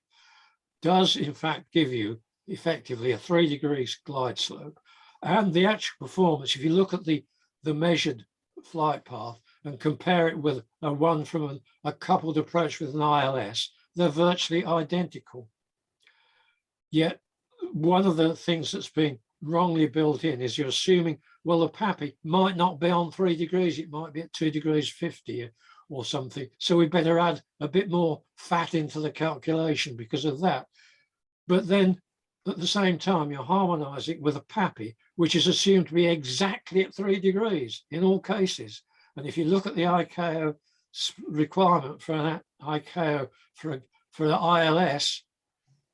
does in fact give you effectively a 3 degrees glide slope. And the actual performance, if you look at the measured flight path and compare it with one from a coupled approach with an ILS, they're virtually identical. Yet one of the things that's been wrongly built in is you're assuming, well, the PAPI might not be on 3 degrees, it might be at 2 degrees 50 or something. So we better add a bit more fat into the calculation because of that. but then at the same time, you're harmonizing with a PAPI, which is assumed to be exactly at 3 degrees in all cases. And if you look at the ICAO requirement for an ICAO for an ILS,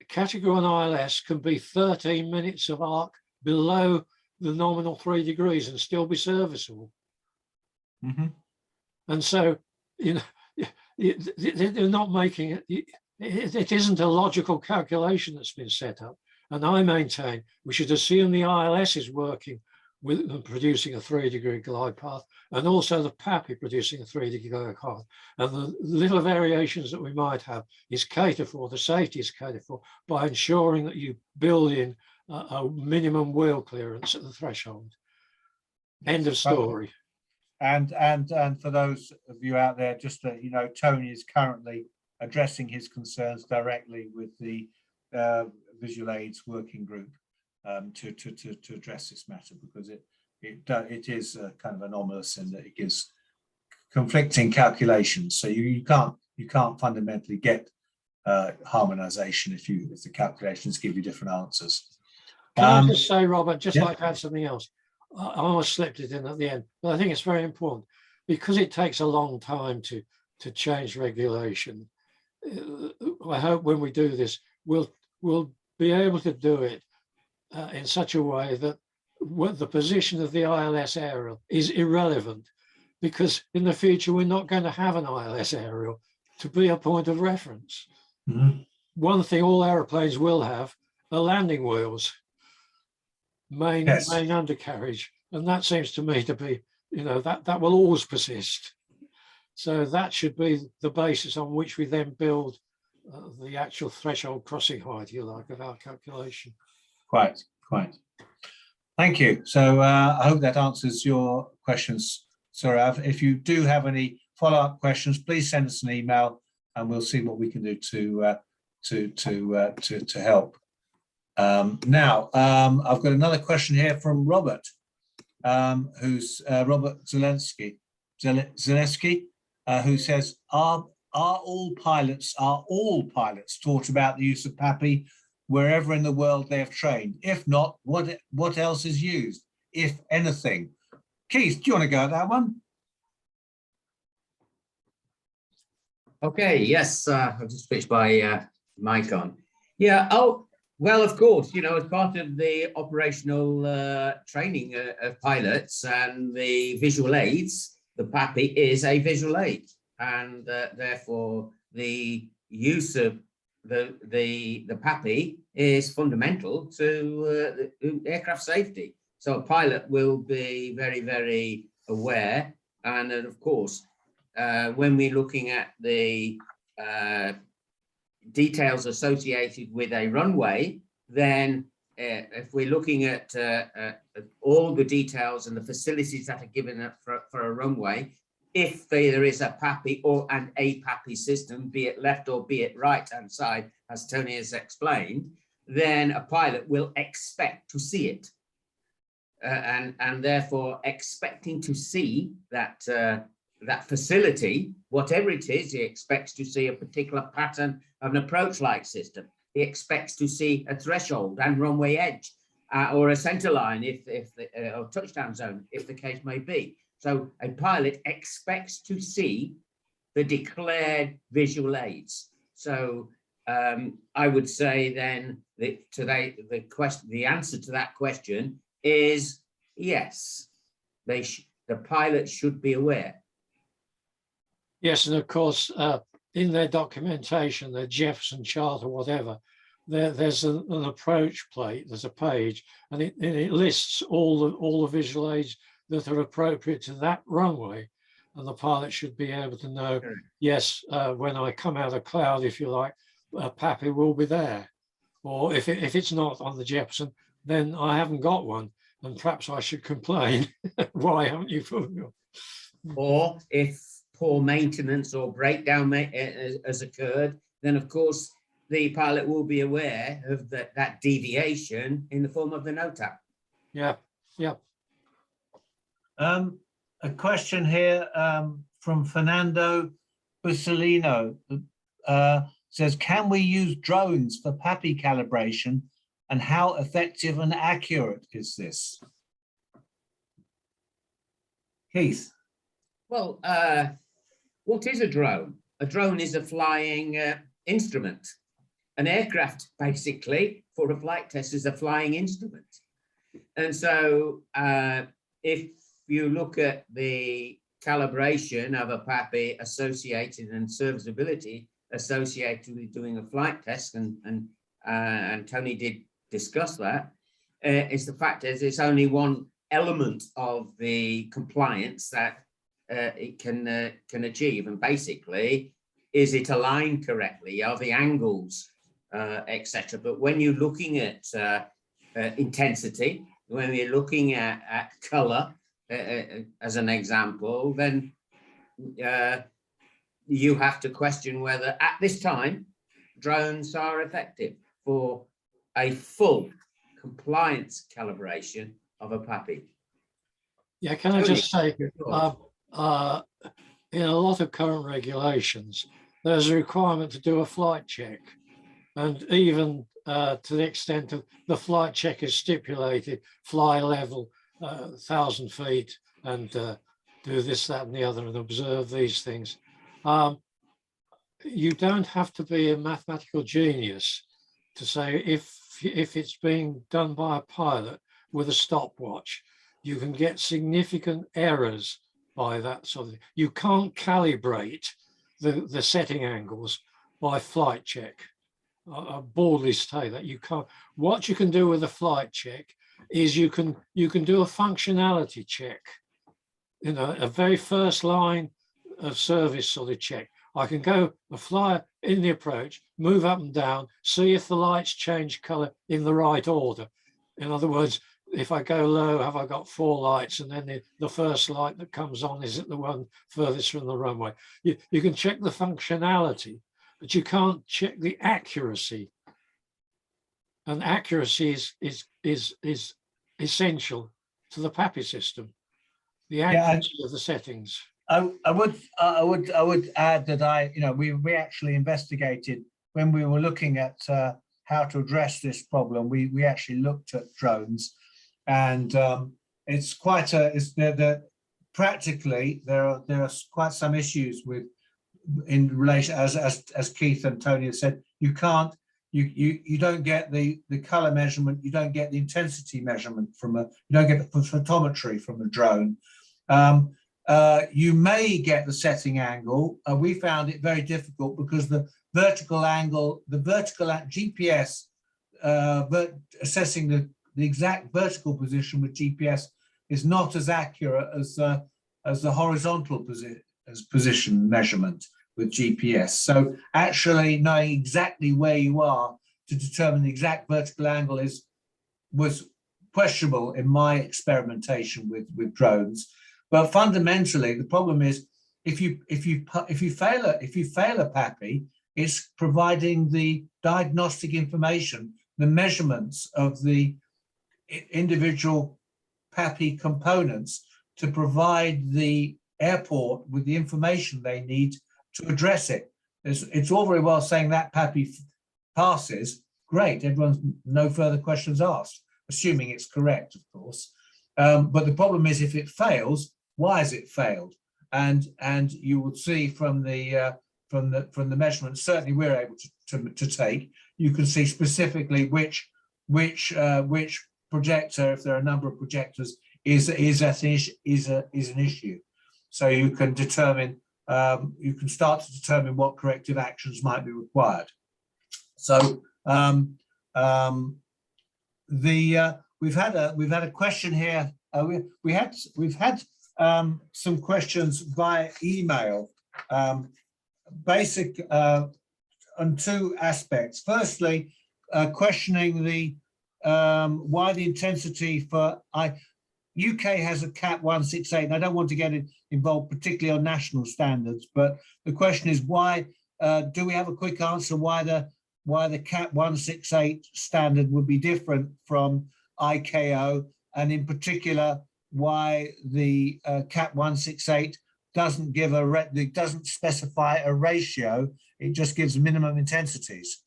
category 1 ILS can be 13 minutes of arc below the nominal 3 degrees and still be serviceable. Mm-hmm. And so, you know, they're not making it, it isn't a logical calculation that's been set up. And I maintain we should assume the ILS is working with and producing a 3 degree glide path, and also the PAPI producing a 3 degree glide path. And the little variations that we might have is catered for, the safety is catered for by ensuring that you build in a minimum wheel clearance at the threshold. End of story. And for those of you out there, just that you know, Tony is currently addressing his concerns directly with the visual aids working group to address this matter, because it is kind of anomalous in that it gives conflicting calculations. So you can't fundamentally get harmonization if the calculations give you different answers. Can I just say, Robert, just yeah. like add something else? I almost slipped it in at the end, but I think it's very important because it takes a long time to change regulation. I hope when we do this, we'll be able to do it in such a way that the position of the ILS aerial is irrelevant, because in the future we're not going to have an ILS aerial to be a point of reference. Mm-hmm. One thing all aeroplanes will have are landing wheels, main undercarriage, and that seems to me to be, you know, that will always persist. So that should be the basis on which we then build the actual threshold crossing height, if you like, of our calculation. Quite. Thank you. So I hope that answers your questions, Saurav. If you do have any follow-up questions, please send us an email, and we'll see what we can do to help. Now, I've got another question here from Robert, who's Robert Zaleski, who says, are all pilots taught about the use of PAPI wherever in the world they have trained? If not, what else is used, if anything? Keith, do you want to go at that one? Okay, yes, I'll just switch my mic on. Yeah, oh, well, of course, you know, as part of the operational training of pilots and the visual aids, the PAPI is a visual aid, and therefore the use of the PAPI is fundamental to aircraft safety. So a pilot will be very, very aware, and of course, when we're looking at the details associated with a runway, then if we're looking at all the details and the facilities that are given for a runway, if there is a PAPI or a PAPI system, be it left or be it right hand side, as Tony has explained, then a pilot will expect to see it. And therefore expecting to see that that facility, whatever it is, he expects to see a particular pattern of an approach-like system. He expects to see a threshold and runway edge, or a center line, or touchdown zone, if the case may be. So a pilot expects to see the declared visual aids. So I would say then that the answer to that question is yes. The pilot should be aware. Yes, and of course, in their documentation, their Jefferson chart or whatever, there's an approach plate, there's a page, and it lists all the visual aids that are appropriate to that runway. And the pilot should be able to know, yes, when I come out of cloud, if you like, PAPI will be there. Or if it's not on the Jefferson, then I haven't got one. And perhaps I should complain. Why haven't you put me on? Or if poor maintenance or breakdown has occurred, then of course the pilot will be aware of that deviation in the form of the NOTAP. Yeah. A question here from Fernando Bussolino. says, can we use drones for PAPI calibration, and how effective and accurate is this? Keith. Well, what is a drone? A drone is a flying instrument. An aircraft, basically, for a flight test is a flying instrument. And so if you look at the calibration of a PAPI associated and serviceability associated with doing a flight test, and Tony did discuss that, it's the fact is it's only one element of the compliance that it can achieve. And basically, is it aligned correctly? Are the angles, etc.? But when you're looking at intensity, when we're looking at color, as an example, then you have to question whether at this time drones are effective for a full compliance calibration of a PAPI. Yeah, can I just say, in a lot of current regulations, there's a requirement to do a flight check. And even to the extent of the flight check is stipulated, fly level 1,000 feet and do this, that, and the other, and observe these things. You don't have to be a mathematical genius to say if it's being done by a pilot with a stopwatch, you can get significant errors by that sort of thing. You can't calibrate the setting angles by flight check. I boldly say that you can't. What you can do with a flight check is you can do a functionality check. You know, a very first line of service sort of check. I can go a fly in the approach, move up and down, see if the lights change color in the right order. In other words, if I go low, have I got 4 lights? And then the first light that comes on, is it the one furthest from the runway? You can check the functionality, but you can't check the accuracy. And accuracy is essential to the PAPI system. The accuracy of the settings. I would add that we actually investigated when we were looking at how to address this problem. We actually looked at drones, and it's quite practically there are quite some issues in relation, as Keith and Tony have said. You don't get the color measurement, you don't get the intensity measurement you don't get the photometry from the drone. You may get the setting angle. We found it very difficult because the vertical GPS, assessing the exact vertical position with GPS is not as accurate as the horizontal position measurement with GPS. So actually knowing exactly where you are to determine the exact vertical angle was questionable in my experimentation with drones. But fundamentally, the problem is if you fail a PAPI, it's providing the diagnostic information, the measurements of the individual PAPI components to provide the airport with the information they need to address it. It's all very well saying that PAPI passes, great, everyone's no further questions asked, assuming it's correct, of course. But the problem is if it fails, why has it failed? And you will see from the measurements, certainly we're able to take, you can see specifically which projector, if there are a number of projectors, is an issue. So you can determine, you can start to determine what corrective actions might be required. So we've had a question here. We've had some questions via email, basic on 2 aspects. Firstly, questioning why the intensity for UK has a CAP 168, and I don't want to get involved particularly on national standards, but the question is why, do we have a quick answer why the CAP 168 standard would be different from ICAO, and in particular why the CAP 168 doesn't specify a ratio it just gives minimum intensities.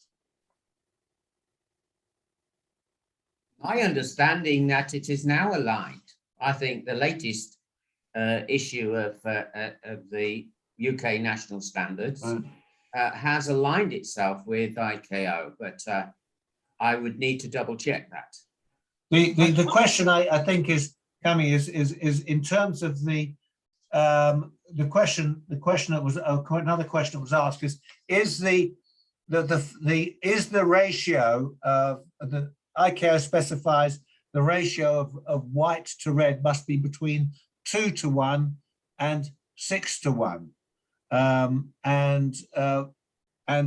My understanding that it is now aligned. I think the latest issue of the UK national standards has aligned itself with ICAO, but I would need to double check that. The question I think is coming is in terms of the question that was another question that was asked is the ratio of the ICAO specifies the ratio of white to red must be between 2:1 and 6:1, and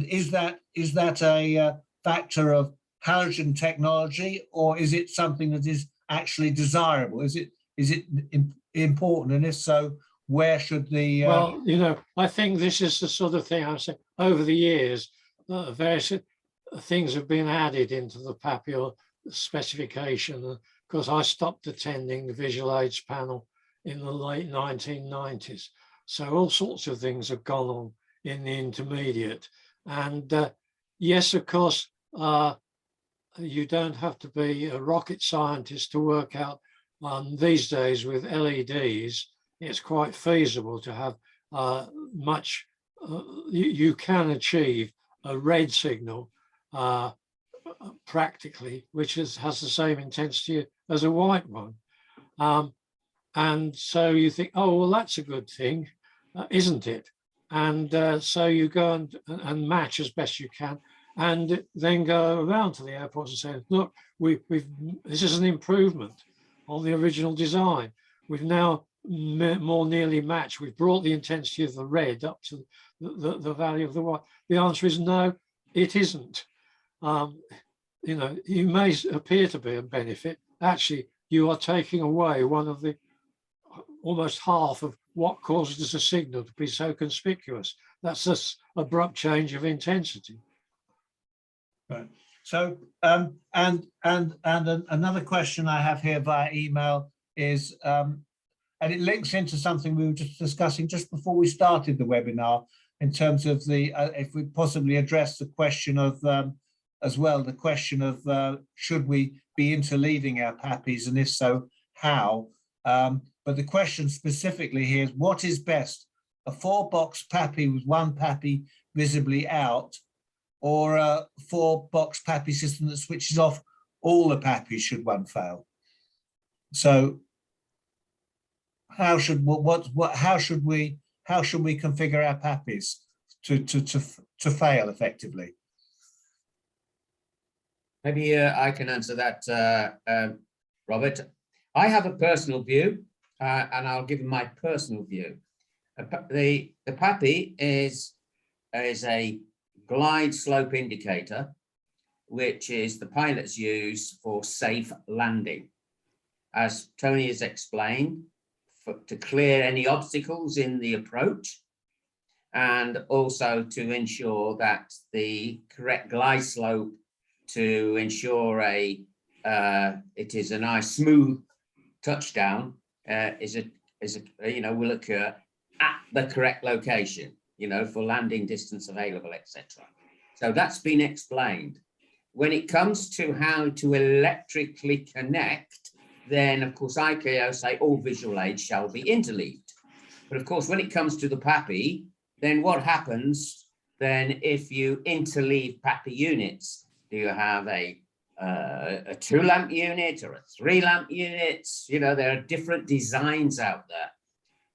is that a factor of halogen technology, or is it something that is actually desirable? Is it important, and if so, where should the well, you know, I think this is the sort of thing I'm saying. Over the years, various things have been added into the PAPI or specification, because I stopped attending the visual aids panel in the late 1990s. So all sorts of things have gone on in the intermediate. And yes, of course, you don't have to be a rocket scientist to work out these days with LEDs, it's quite feasible to have you can achieve a red signal practically, which has the same intensity as a white one. And so you think, oh, well, that's a good thing, isn't it? And so you go and match as best you can, and then go around to the airports and say, look, this is an improvement on the original design. We've now more nearly matched. We've brought the intensity of the red up to the value of the white. The answer is no, it isn't. You know, you may appear to be a benefit. Actually, you are taking away one of the almost half of what causes a signal to be so conspicuous. That's this abrupt change of intensity. Right. So, and another question I have here via email is, and it links into something we were just discussing just before we started the webinar, in terms of the, if we possibly address the question of, as well, the question of should we be interleaving our PAPIs, and if so, how? But the question specifically here is, what is best, a 4-box PAPI with one PAPI visibly out, or a 4-box PAPI system that switches off all the PAPIs should one fail? So how should how should we configure our PAPIs to fail effectively? Maybe I can answer that, Robert. I have a personal view, and I'll give you my personal view. The PAPI is a glide slope indicator, which is the pilots use for safe landing. As Tony has explained, to clear any obstacles in the approach, and also to ensure that the correct glide slope to ensure it is a nice smooth touchdown will occur at the correct location, for landing distance available, etc. So that's been explained. When it comes to how to electrically connect, then of course ICAO say all visual aids shall be interleaved. But of course, when it comes to the PAPI, then what happens then if you interleave PAPI units? Do you have a 2-lamp unit or a 3-lamp unit? There are different designs out there.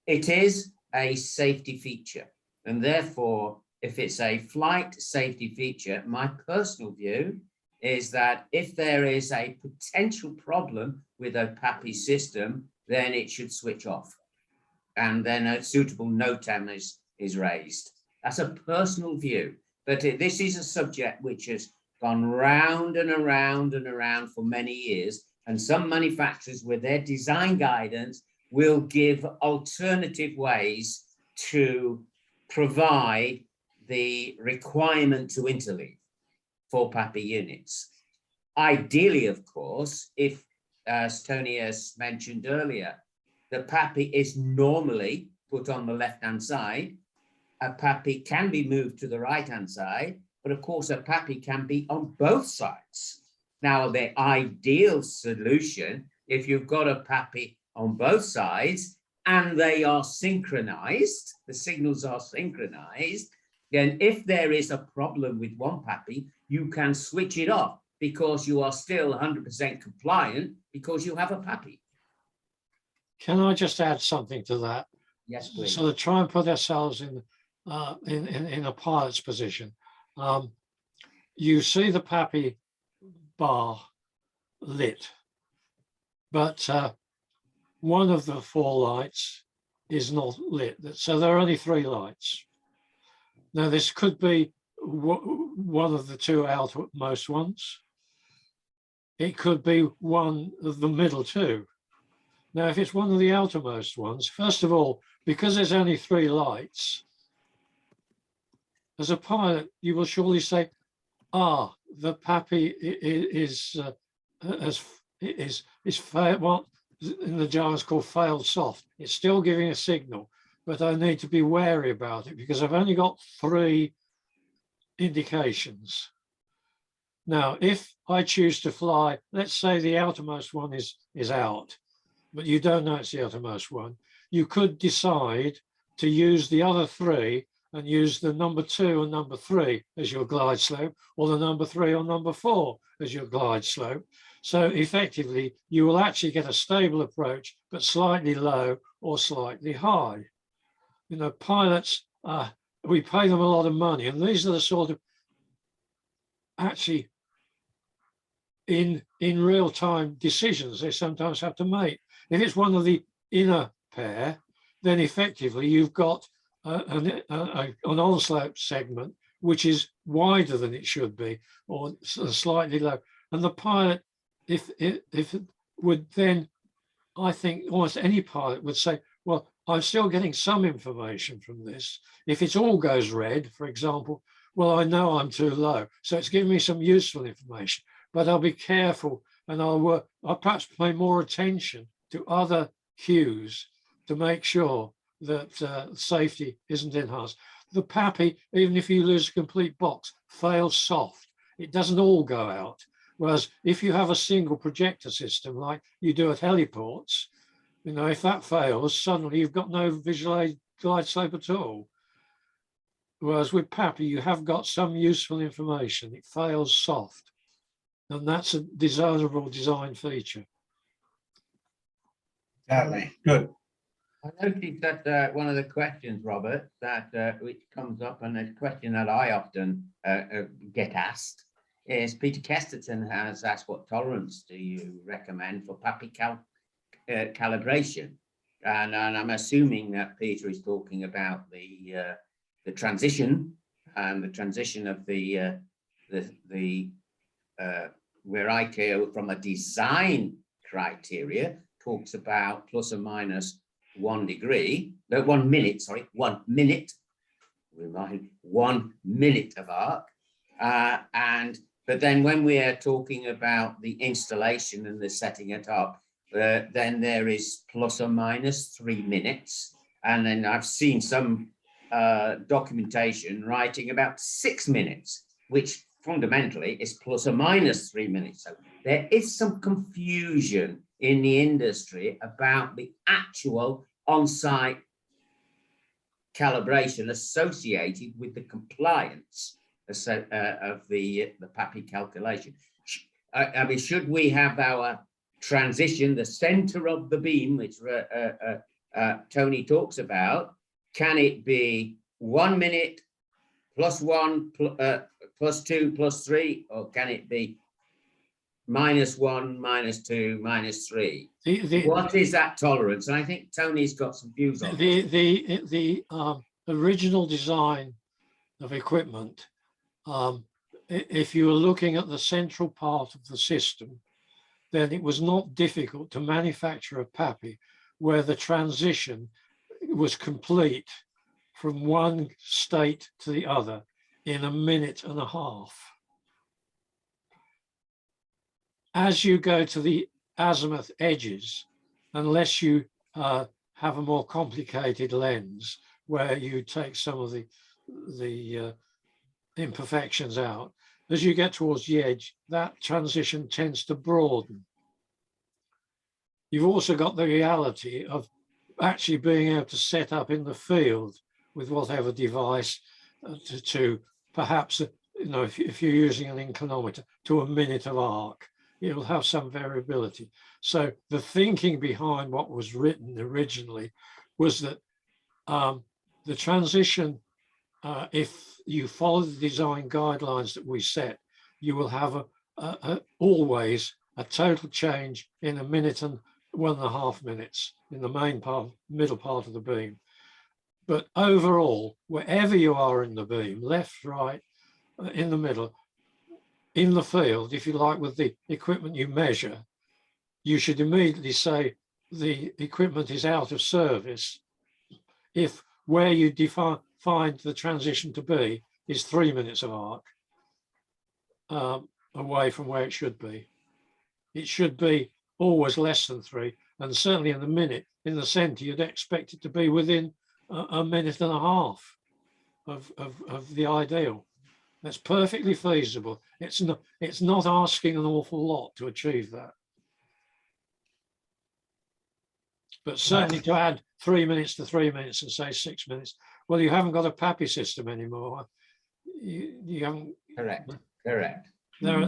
It is a safety feature, and therefore, if it's a flight safety feature, my personal view is that if there is a potential problem with a PAPI system, then it should switch off, and then a suitable NOTAM is raised. That's a personal view, but this is a subject which has gone round and around and around for many years, and some manufacturers with their design guidance will give alternative ways to provide the requirement to interleave for PAPI units. Ideally, of course, if, as Tony has mentioned earlier, the PAPI is normally put on the left-hand side, a PAPI can be moved to the right-hand side, but of course a PAPI can be on both sides. Now, the ideal solution, if you've got a PAPI on both sides and they are synchronized, the signals are synchronized, then if there is a problem with one PAPI, you can switch it off because you are still 100% compliant because you have a PAPI. Can I just add something to that? Yes, please. So to try and put ourselves in a pilot's position. You see the PAPI bar lit, but one of the 4 lights is not lit. So there are only 3 lights. Now this could be one of the 2 outermost ones. It could be one of the middle 2. Now, if it's one of the outermost ones, first of all, because there's only 3 lights, as a pilot, you will surely say, the PAPI is what in the jargon is called failed soft. It's still giving a signal, but I need to be wary about it because I've only got 3 indications. Now, if I choose to fly, let's say the outermost one is out, but you don't know it's the outermost one, you could decide to use the other 3 and use the number 2 and number 3 as your glide slope, or the number 3 or number 4 as your glide slope. So effectively, you will actually get a stable approach, but slightly low or slightly high. You know, pilots, we pay them a lot of money, and these are the sort of actually in real-time decisions they sometimes have to make. If it's one of the inner pair, then effectively you've got an on-slope segment which is wider than it should be, or slightly low. And the pilot, if it would then, I think almost any pilot would say, well, I'm still getting some information from this. If it all goes red, for example, well, I know I'm too low. So it's giving me some useful information, but I'll be careful and I'll perhaps pay more attention to other cues to make sure that safety isn't enhanced. The PAPI, even if you lose a complete box, fails soft. It doesn't all go out. Whereas if you have a single projector system like you do at heliports, you know, if that fails, suddenly you've got no visual aid glide slope at all. Whereas with PAPI, you have got some useful information. It fails soft. And that's a desirable design feature. Exactly. Good. I noticed that one of the questions, Robert, that which comes up, and a question that I often get asked, is Peter Kesterton has asked, what tolerance do you recommend for PAPI calibration? And I'm assuming that Peter is talking about the transition and the transition of where ICAO from a design criteria talks about plus or minus 1 degree, no, 1 minute, sorry, 1 minute, remind 1 minute of arc. But then when we are talking about the installation and the setting it up, then there is plus or minus 3 minutes. And then I've seen some documentation writing about 6 minutes, which fundamentally is plus or minus 3 minutes. So there is some confusion in the industry about the actual on-site calibration associated with the compliance of the PAPI calculation. I mean, should we have our transition, the center of the beam, which Tony talks about, can it be 1 minute plus 1 plus 2 plus 3, or can it be -1, -2, -3? What is that tolerance? And I think Tony's got some views on it. The original design of equipment, if you were looking at the central part of the system, then it was not difficult to manufacture a PAPI where the transition was complete from one state to the other in 1.5 minutes. As you go to the azimuth edges, unless you have a more complicated lens, where you take some of the imperfections out. As you get towards the edge, that transition tends to broaden. You've also got the reality of actually being able to set up in the field with whatever device to perhaps, if you're using an inclinometer, to a minute of arc. It'll have some variability. So the thinking behind what was written originally was that the transition, if you follow the design guidelines that we set, you will have always a total change in a minute and 1.5 minutes in the main part, middle part of the beam. But overall, wherever you are in the beam, left, right, in the middle, in the field, if you like, with the equipment you measure, you should immediately say the equipment is out of service if where you find the transition to be is 3 minutes of arc away from where it should be. It should be always less than 3, and certainly in the minute, in the center, you'd expect it to be within a minute and a half of the ideal. That's perfectly feasible. It's not asking an awful lot to achieve that. But certainly to add 3 minutes to 3 minutes and say 6 minutes, well, you haven't got a PAPI system anymore. You haven't. Correct. Going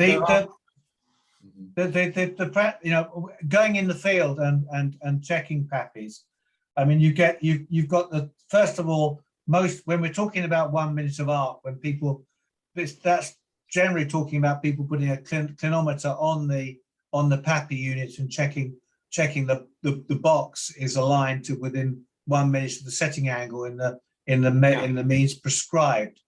in the field and checking PAPIs. I mean, you've got the, first of all, when we're talking about 1 minute of arc, when people, that's generally talking about people putting a clinometer on the PAPI unit and checking the box is aligned to within 1 minute of the setting angle in the means prescribed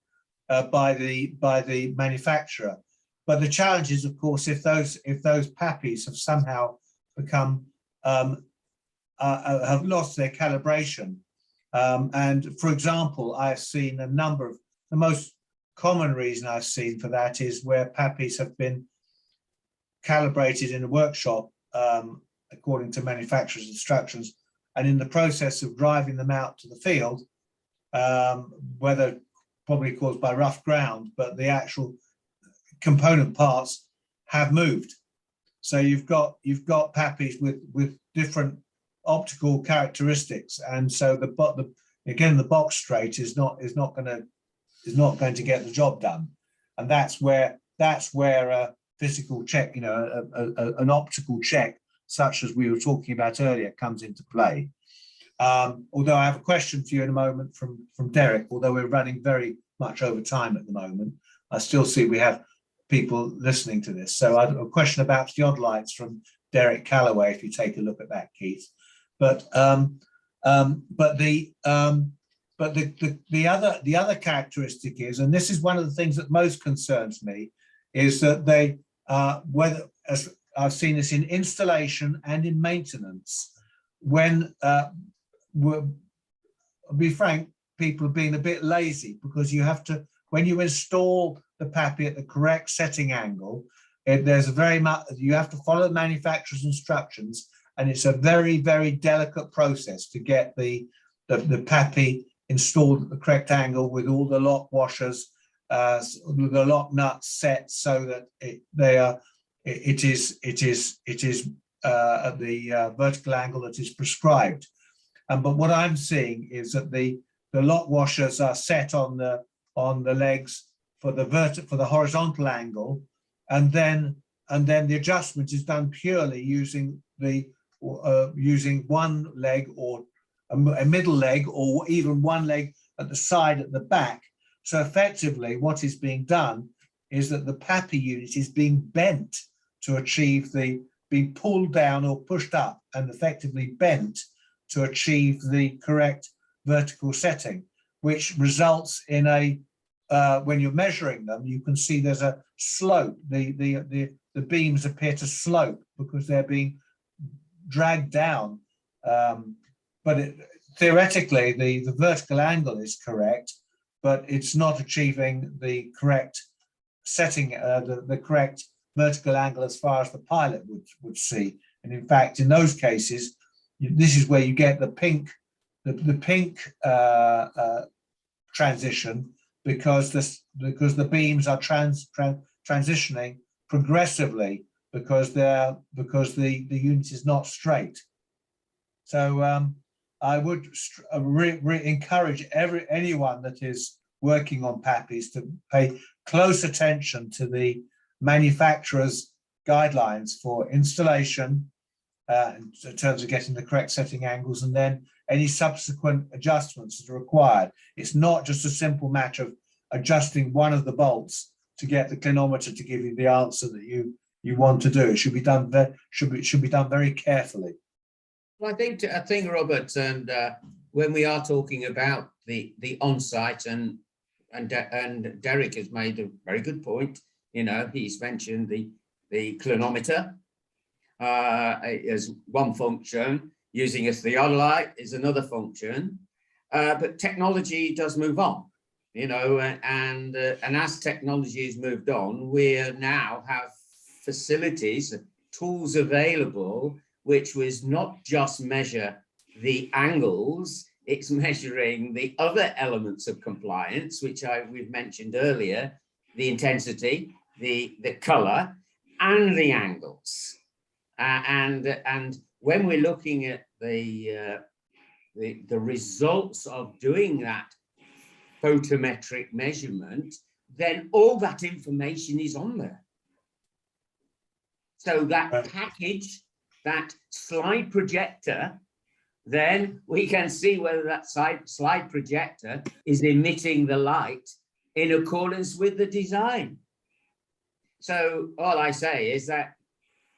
by the manufacturer. But the challenge is, of course, if those PAPIs have somehow become have lost their calibration. And for example, I've seen a number of, the most common reason I've seen for that is where PAPIs have been calibrated in a workshop according to manufacturer's instructions, and in the process of driving them out to the field, whether probably caused by rough ground, but the actual component parts have moved. So you've got PAPIs with different optical characteristics, and so the box straight is not going to get the job done, and that's where a physical check, an optical check such as we were talking about earlier, comes into play. Although I have a question for you in a moment from Derek, although we're running very much over time at the moment, I still see we have people listening to this. So I have a question about the odd lights from Derek Calloway, if you take a look at that, Keith. But the other characteristic is, and this is one of the things that most concerns me, is that they whether, as I've seen this in installation and in maintenance, when we'll be frank, people are being a bit lazy, because you have to, when you install the PAPI at the correct setting angle, there's a very much, you have to follow the manufacturer's instructions, and it's a very, very delicate process to get the PAPI installed at the correct angle with all the lock washers, the lock nuts set so that it is at the vertical angle that is prescribed. But what I'm seeing is that the lock washers are set on the legs for the horizontal angle, and then the adjustment is done purely using one leg or a middle leg, or even one leg at the side at the back. So effectively what is being done is that the PAPI unit is being bent to achieve being pulled down or pushed up and effectively bent to achieve the correct vertical setting, which results in when you're measuring them, you can see there's a slope. The beams appear to slope because they're being dragged down. But theoretically, the vertical angle is correct, but it's not achieving the correct setting, the correct vertical angle as far as the pilot would see. And in fact, in those cases, this is where you get the pink the pink transition because the beams are transitioning progressively because the unit is not straight. So I would encourage anyone that is working on PAPIs to pay close attention to the manufacturer's guidelines for installation in terms of getting the correct setting angles, and then any subsequent adjustments that are required. It's not just a simple matter of adjusting one of the bolts to get the clinometer to give you the answer that you want to do. It should be done very carefully. Well, I think Robert, and when we are talking about the on-site, and Derek has made a very good point. You know, he's mentioned the clinometer as one function. Using a theodolite is another function, but technology does move on. You know, and as technology has moved on, we now have facilities, tools available, which was not just measure the angles, it's measuring the other elements of compliance, which we've mentioned earlier, the intensity, the color, and the angles. And when we're looking at the results of doing that photometric measurement, then all that information is on there. So that package, that slide projector, then we can see whether that slide projector is emitting the light in accordance with the design. So all I say is that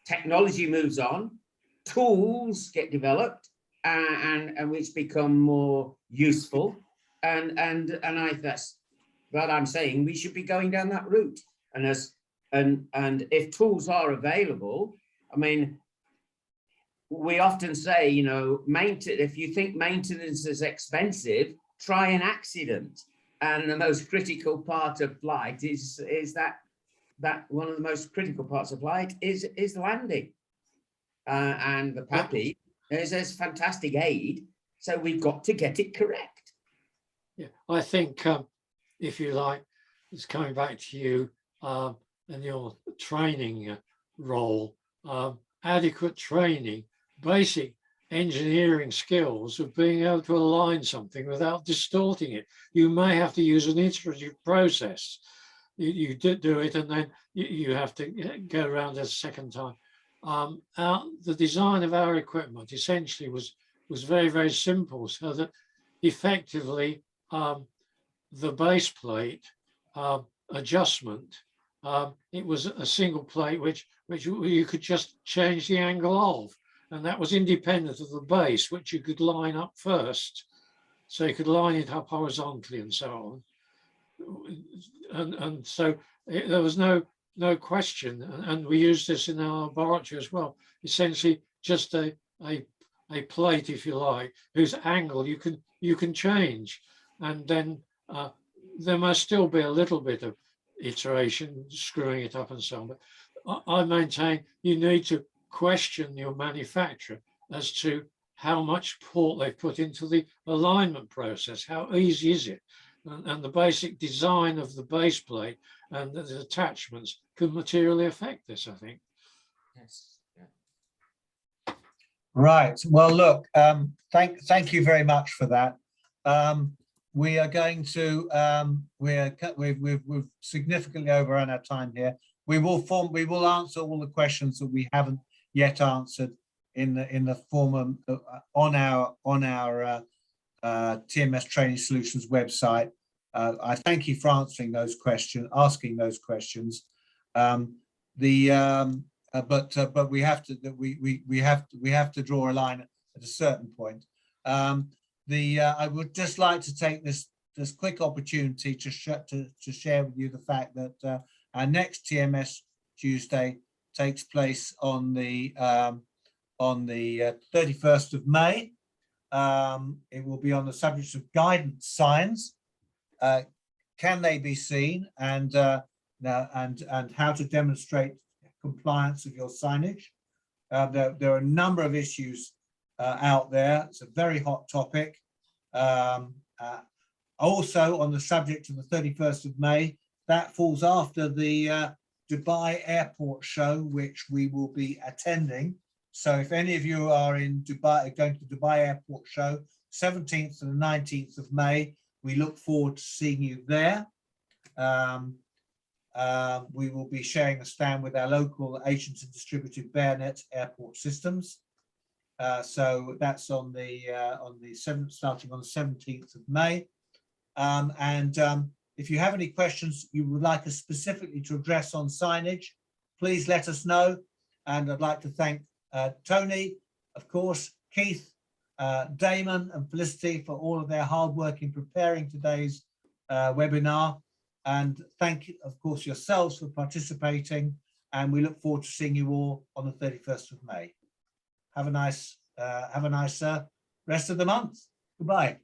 technology moves on, tools get developed, and which become more useful. And that's what I'm saying. We should be going down that route. And if tools are available, I mean, we often say, you know, if you think maintenance is expensive, try an accident. And the most critical part of flight is that one of the most critical parts of flight is landing. And the PAPI is a fantastic aid. So we've got to get it correct. Yeah, I think if you like, it's coming back to you and your training role, adequate training, basic engineering skills of being able to align something without distorting it. You may have to use an iterative process. You do it, and then you have to go around a second time. The design of our equipment essentially was very, very simple, so that effectively the base plate adjustment, it was a single plate which you could just change the angle of, and that was independent of the base, which you could line up first. So you could line it up horizontally and so on. And so there was no question, and we used this in our laboratory as well, essentially just a plate, if you like, whose angle you can change. And then there must still be a little bit of iteration, screwing it up and so on. But I maintain you need to question your manufacturer as to how much thought they've put into the alignment process. How easy is it? And the basic design of the base plate and the attachments could materially affect this, I think. Yes. Right. Well, look, thank you very much for that. We are going to we've significantly overrun our time here. We will answer all the questions that we haven't yet answered in the form on our TMS Training Solutions website. I thank you for asking those questions. But we have to draw a line at a certain point. I would just like to take this quick opportunity to share with you the fact that our next TMS Tuesday takes place on the 31st of May. It will be on the subject of guidance signs. Can they be seen, and how to demonstrate compliance of your signage. There are a number of issues out there. It's a very hot topic. Also, on the subject of the 31st of May, that falls after the Dubai Airport Show, which we will be attending. So if any of you are in Dubai, going to the Dubai Airport Show, 17th to the 19th of May, we look forward to seeing you there. We will be sharing a stand with our local agents and distributed Bayonet Airport Systems. So that's on the 7th, starting on the 17th of May. If you have any questions you would like us specifically to address on signage, please let us know. And I'd like to thank Tony, of course, Keith, Damon and Felicity for all of their hard work in preparing today's webinar. And thank you, of course, yourselves for participating. And we look forward to seeing you all on the 31st of May. Have a nice rest of the month. Goodbye.